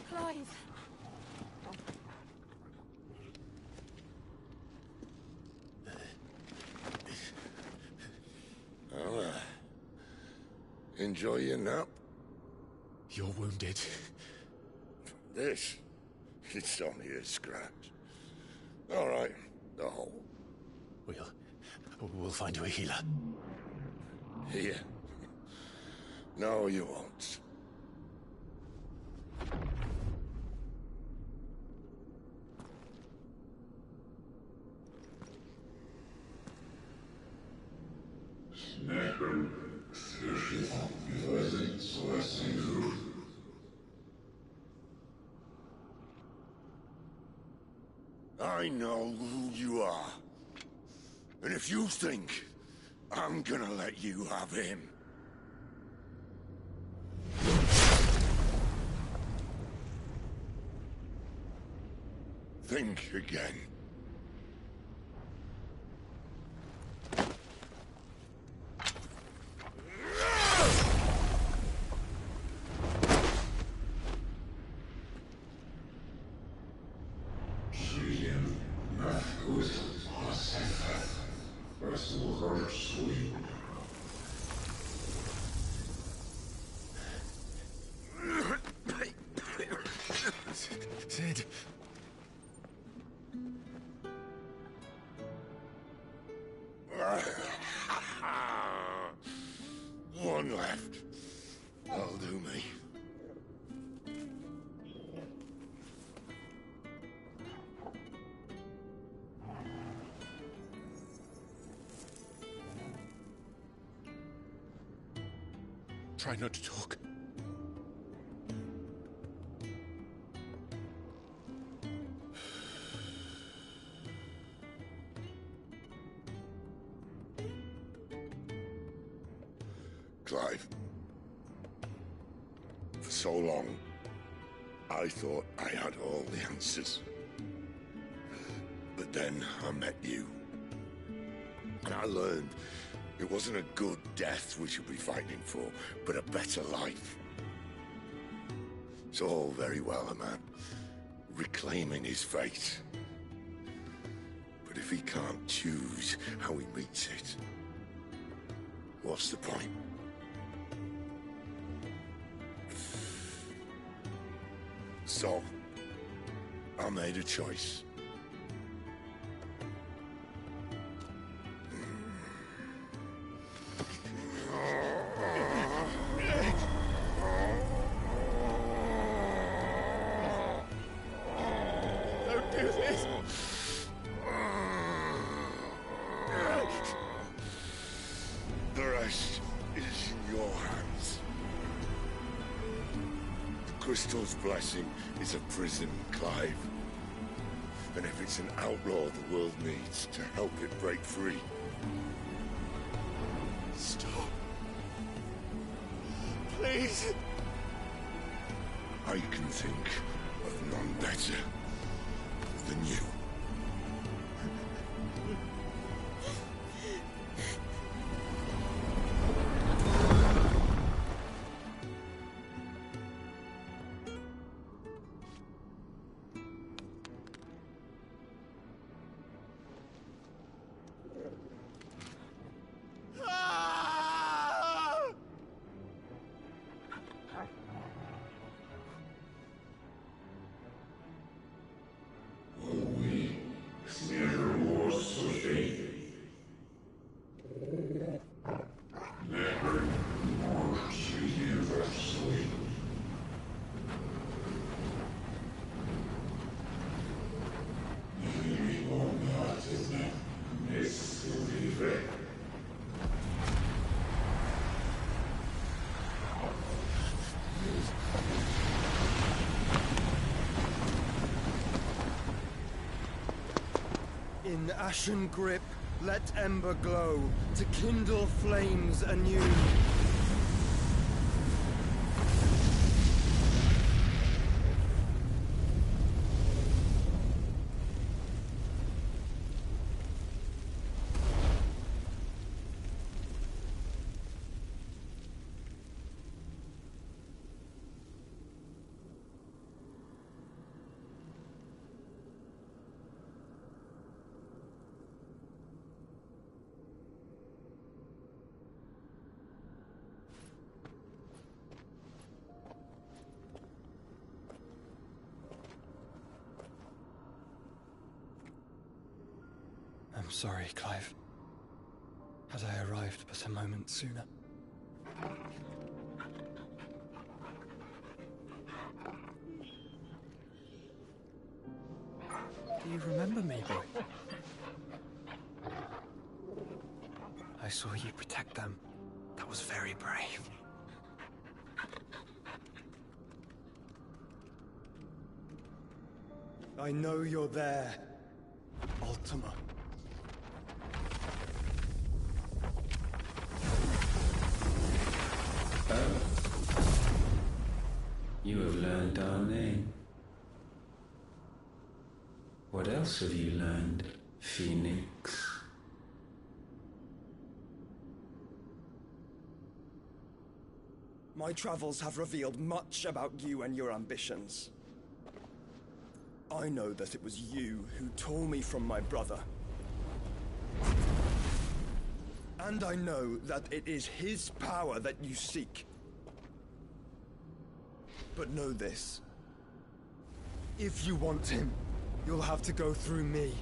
Clive. Well, enjoy your nap. You're wounded. This? It's only a scratch. All right, the hole. We'll find you a healer. Here. No, you won't. I know who you are. And if you think I'm gonna let you have him... think again. Sid. One left. That'll do me. Try not to talk. Clive. For so long, I thought I had all the answers. But then I met you. And I learned it wasn't a good death we should be fighting for, but a better life. It's all very well, a man reclaiming his fate. But if he can't choose how he meets it, what's the point? So, I made a choice. Don't do this! The rest is in your hands. The Crystal's blessing is a prison, Clive. And if it's an outlaw the world needs to help it break free... Stop. Please. I can think of none better than you. In ashen grip, let ember glow, to kindle flames anew. I'm sorry, Clive. Had I arrived but a moment sooner. Do you remember me, boy? I saw you protect them. That was very brave. I know you're there, Ultima. Oh. You have learned our name. What else have you learned, Phoenix? My travels have revealed much about you and your ambitions. I know that it was you who tore me from my brother. And I know that it is his power that you seek. But know this. If you want him, you'll have to go through me.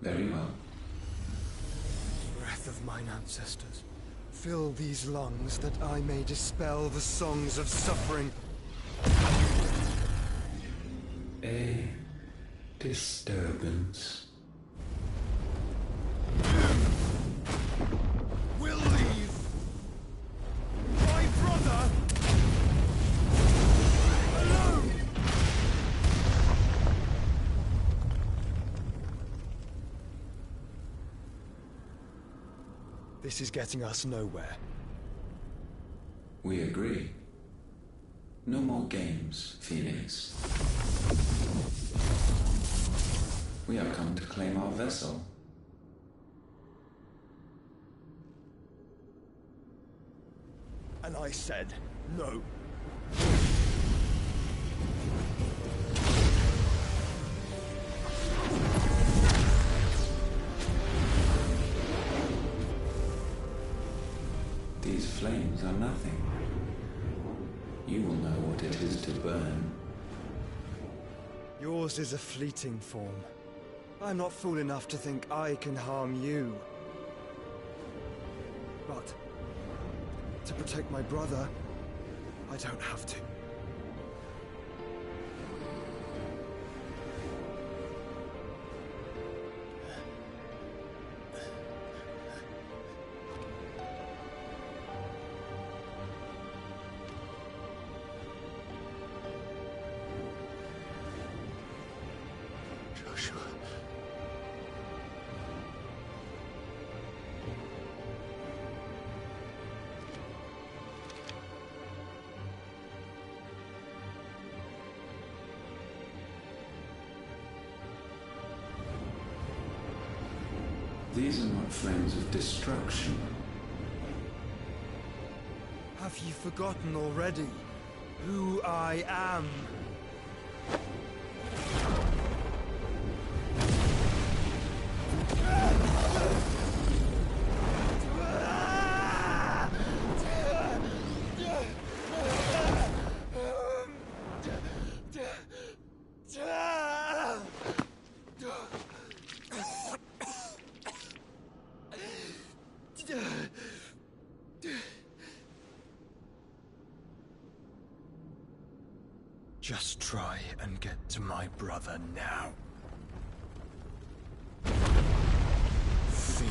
Very well. Breath of mine ancestors, fill these lungs that I may dispel the songs of suffering. A disturbance. We'll leave. My brother alone. This is getting us nowhere. We agree. No more games, Phoenix. We have come to claim our vessel. And I said no. These flames are nothing. You will know what it is to burn. Yours is a fleeting form. I'm not fool enough to think I can harm you. But to protect my brother, I don't have to. Joshua. These are not flames of destruction. Have you forgotten already who I am? Just try and get to my brother now. Fiend.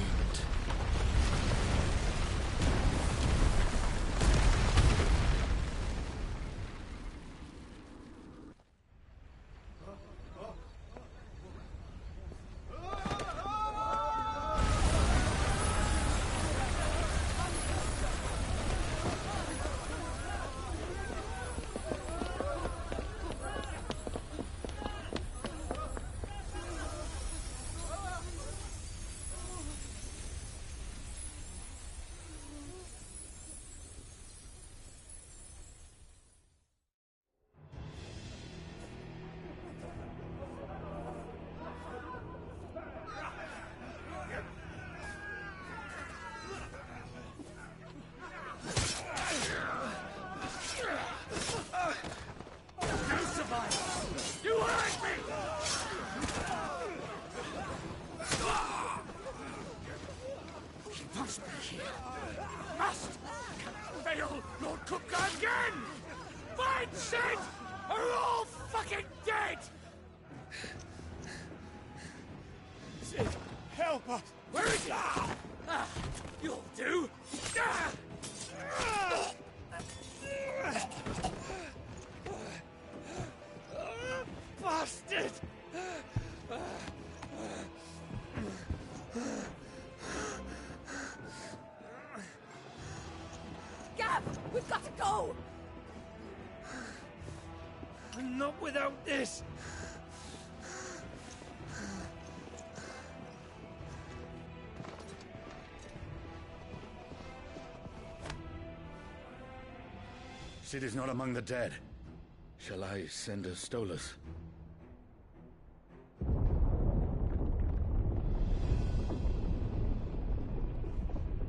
must be here. Must! Cannot fail Lord Cookland again! Find Sid! Or we're all fucking dead! Sid, help us! Where is he? You'll do! Bastard! Gab, we've got to go! Not without this! Sid is not among the dead. Shall I send a Stolas?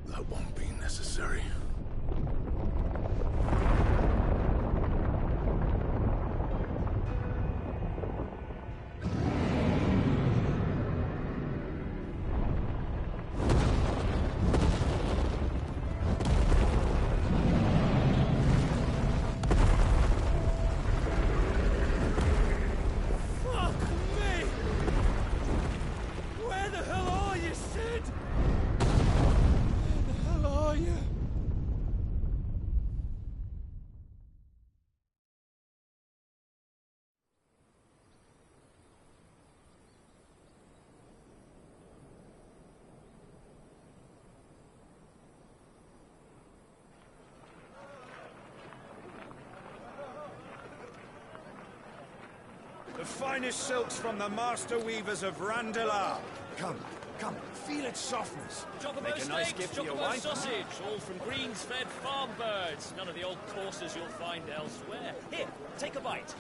That won't be necessary. The finest silks from the master weavers of Randalar. Come, come, feel its softness. Chocobo Make a nice steaks, gift for your chocobo wife. sausage, all from greens-fed farm birds. None of the old courses you'll find elsewhere. Here, take a bite.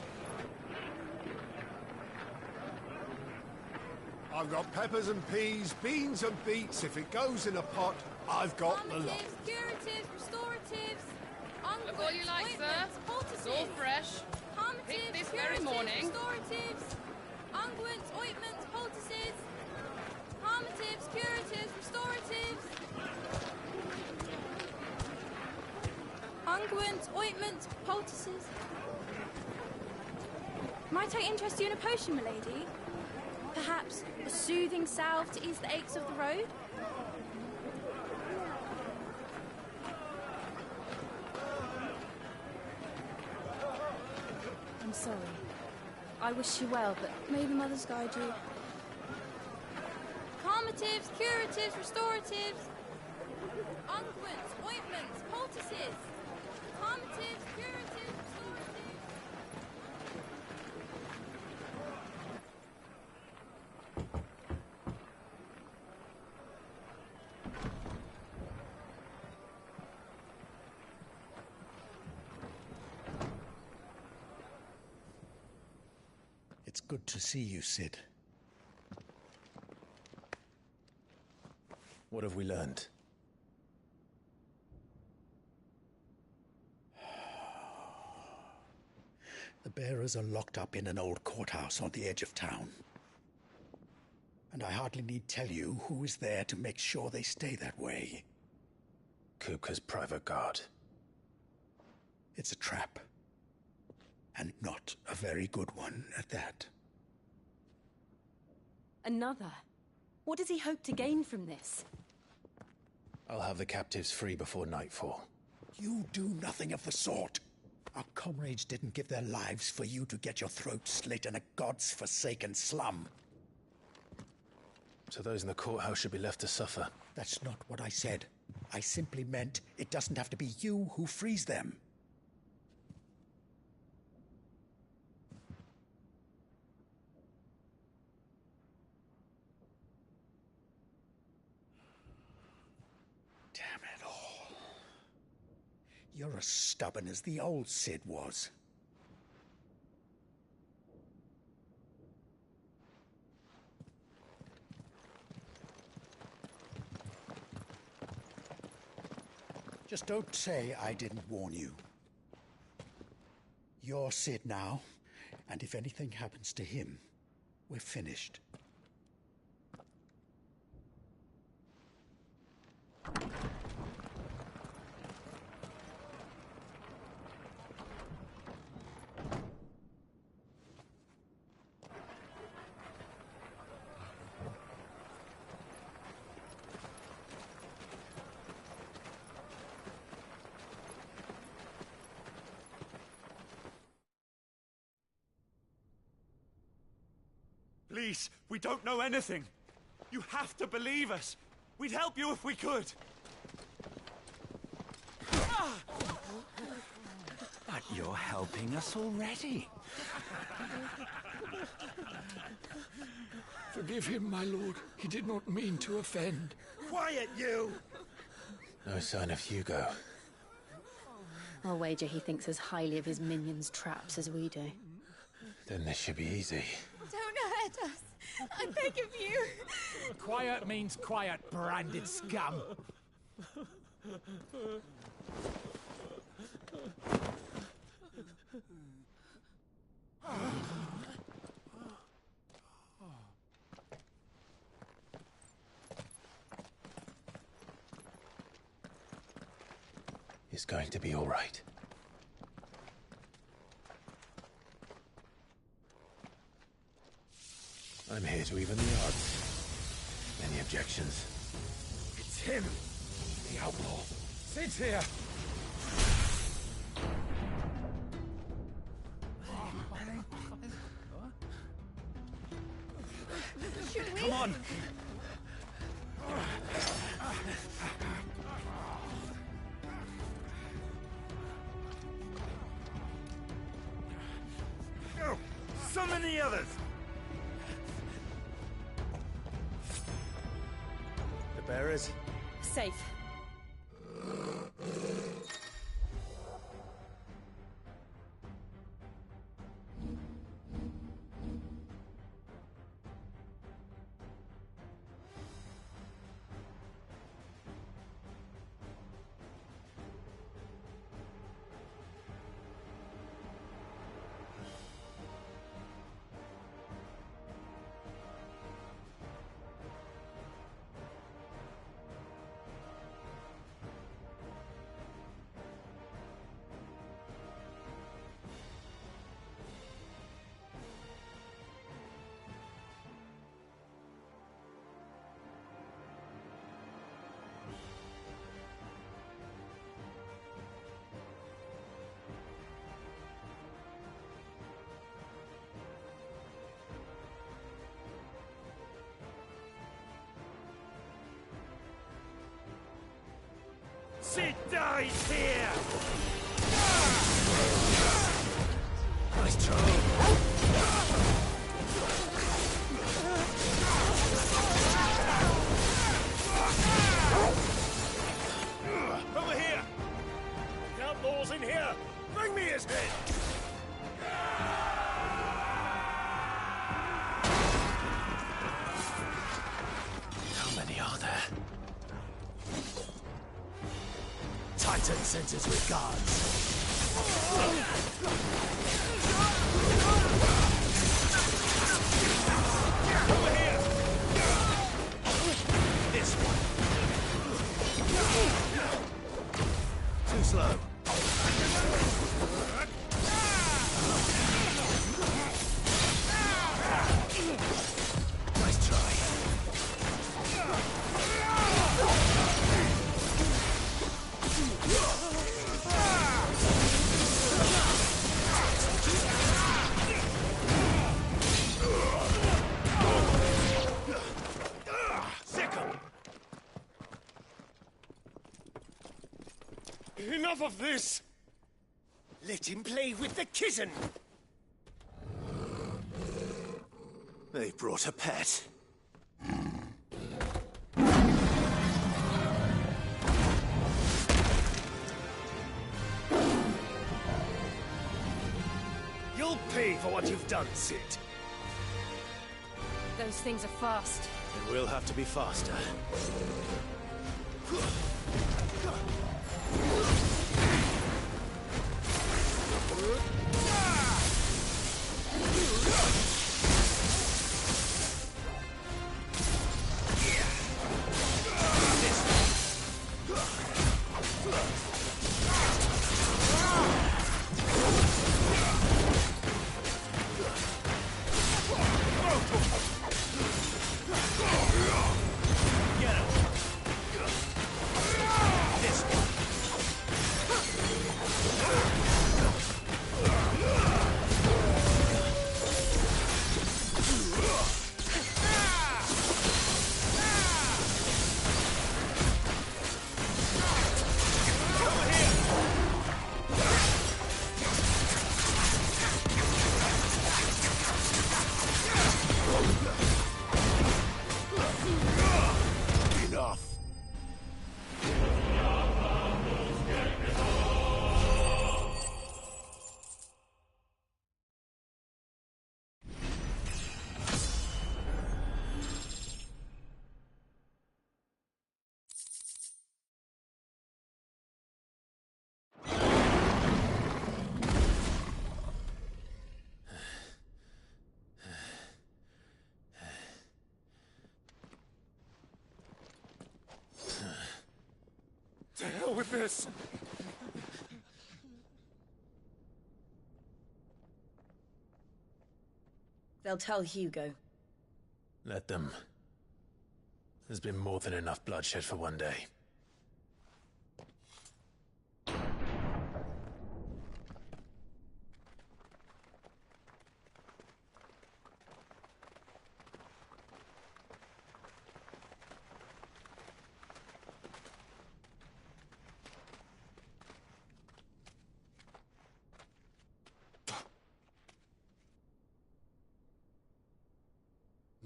I've got peppers and peas, beans and beets. If it goes in a pot, I've got the lot. Curatives, restoratives, Look all you like, sir. It's all fresh. Picked this very morning. Restoratives, unguents, ointments, poultices, harmatives, curatives, restoratives, unguents, ointments, poultices. Might I interest you in a potion, milady? Perhaps a soothing salve to ease the aches of the road? I'm sorry. I wish you well, but may the mothers guide you. Calmatives, curatives, restoratives, unguents, ointments, poultices. Calmatives, curatives, restoratives. It's good to see you, Sid. What have we learned? The bearers are locked up in an old courthouse on the edge of town. And I hardly need tell you who is there to make sure they stay that way. Kupka's private guard. It's a trap. And not a very good one at that. Another? What does he hope to gain from this? I'll have the captives free before nightfall. You do nothing of the sort. Our comrades didn't give their lives for you to get your throat slit in a god's-forsaken slum. So those in the courthouse should be left to suffer. That's not what I said. I simply meant it doesn't have to be you who frees them. Damn it all. You're as stubborn as the old Sid was. Just don't say I didn't warn you. You're Sid now, and if anything happens to him, we're finished. Please, we don't know anything. You have to believe us. We'd help you if we could. But you're helping us already. Forgive him, my lord. He did not mean to offend. Quiet, you! No sign of Hugo. I'll wager he thinks as highly of his minions' traps as we do. Then this should be easy. Don't hurt us. I beg of you. Quiet means quiet, branded scum. It's going to be all right. I'm here to even the odds. Any objections? It's him, the outlaw. Sit here. Should we? Come on. Go! Summon the others! The bearers? Safe. She dies here! Nice try. Over here! The outlaw's in here! Bring me his head! How many are there? Titan sends his regards. Over here! This one. Too slow. Nice try. Enough of this! Let him play with the kitten! They brought a pet. You'll pay for what you've done, Cid. Those things are fast. It will have to be faster. this! They'll tell Hugo. Let them. There's been more than enough bloodshed for one day.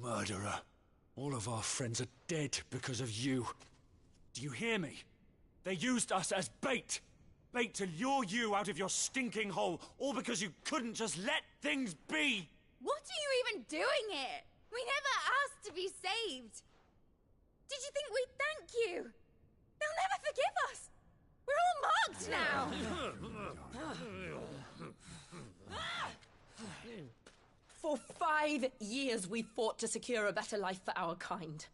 Murderer. All of our friends are dead because of you. Do you hear me? They used us as bait. Bait to lure you out of your stinking hole, all because you couldn't just let things be. What are you even doing here? We never asked to be saved. Did you think we'd thank you? They'll never forgive us. We're all marked now. For 5 years we fought to secure a better life for our kind.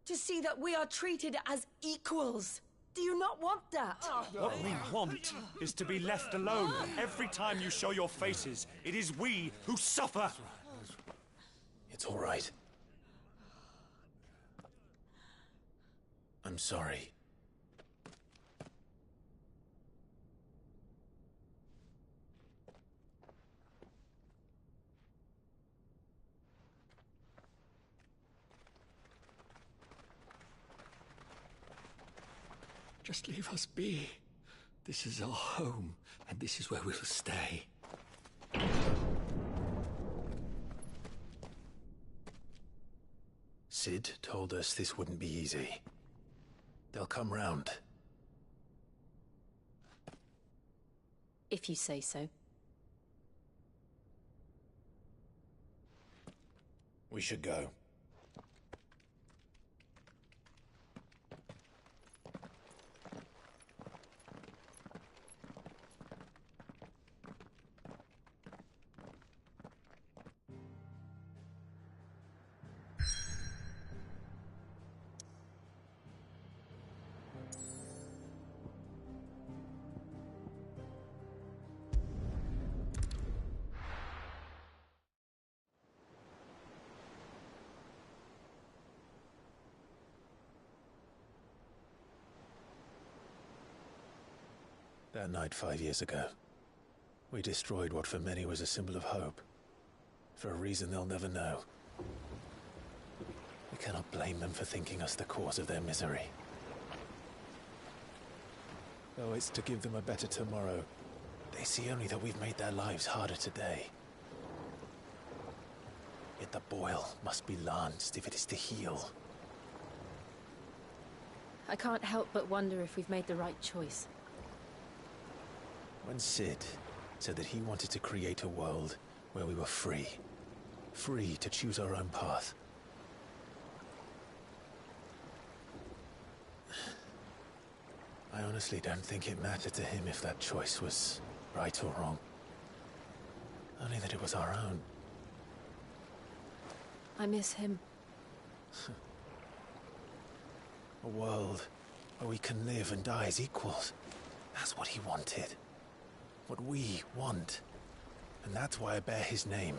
To see that we are treated as equals. Do you not want that? What we want is to be left alone. Every time you show your faces, it is we who suffer. It's all right. I'm sorry. Just leave us be. This is our home, and this is where we'll stay. Sid told us this wouldn't be easy. They'll come round. If you say so. We should go. That night 5 years ago, we destroyed what for many was a symbol of hope. For a reason they'll never know. We cannot blame them for thinking us the cause of their misery. Though it's to give them a better tomorrow, they see only that we've made their lives harder today. Yet the boil must be lanced if it is to heal. I can't help but wonder if we've made the right choice. When Sid said that he wanted to create a world where we were free. Free to choose our own path. I honestly don't think it mattered to him if that choice was right or wrong. Only that it was our own. I miss him. A world where we can live and die as equals. That's what he wanted. What we want. And that's why I bear his name.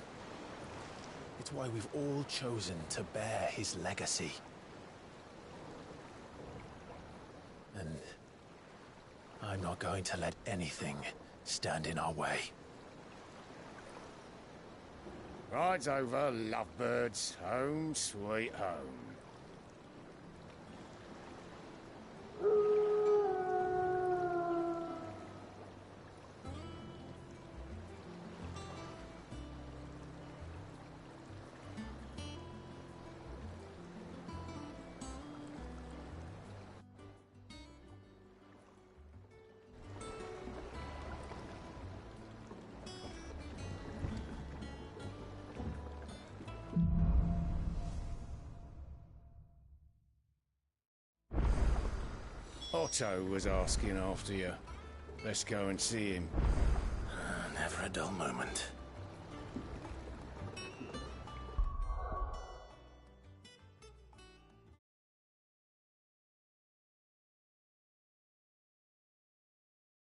It's why we've all chosen to bear his legacy. And I'm not going to let anything stand in our way. Rides over, lovebirds. Home, sweet home. Otto was asking after you. Let's go and see him. Never a dull moment.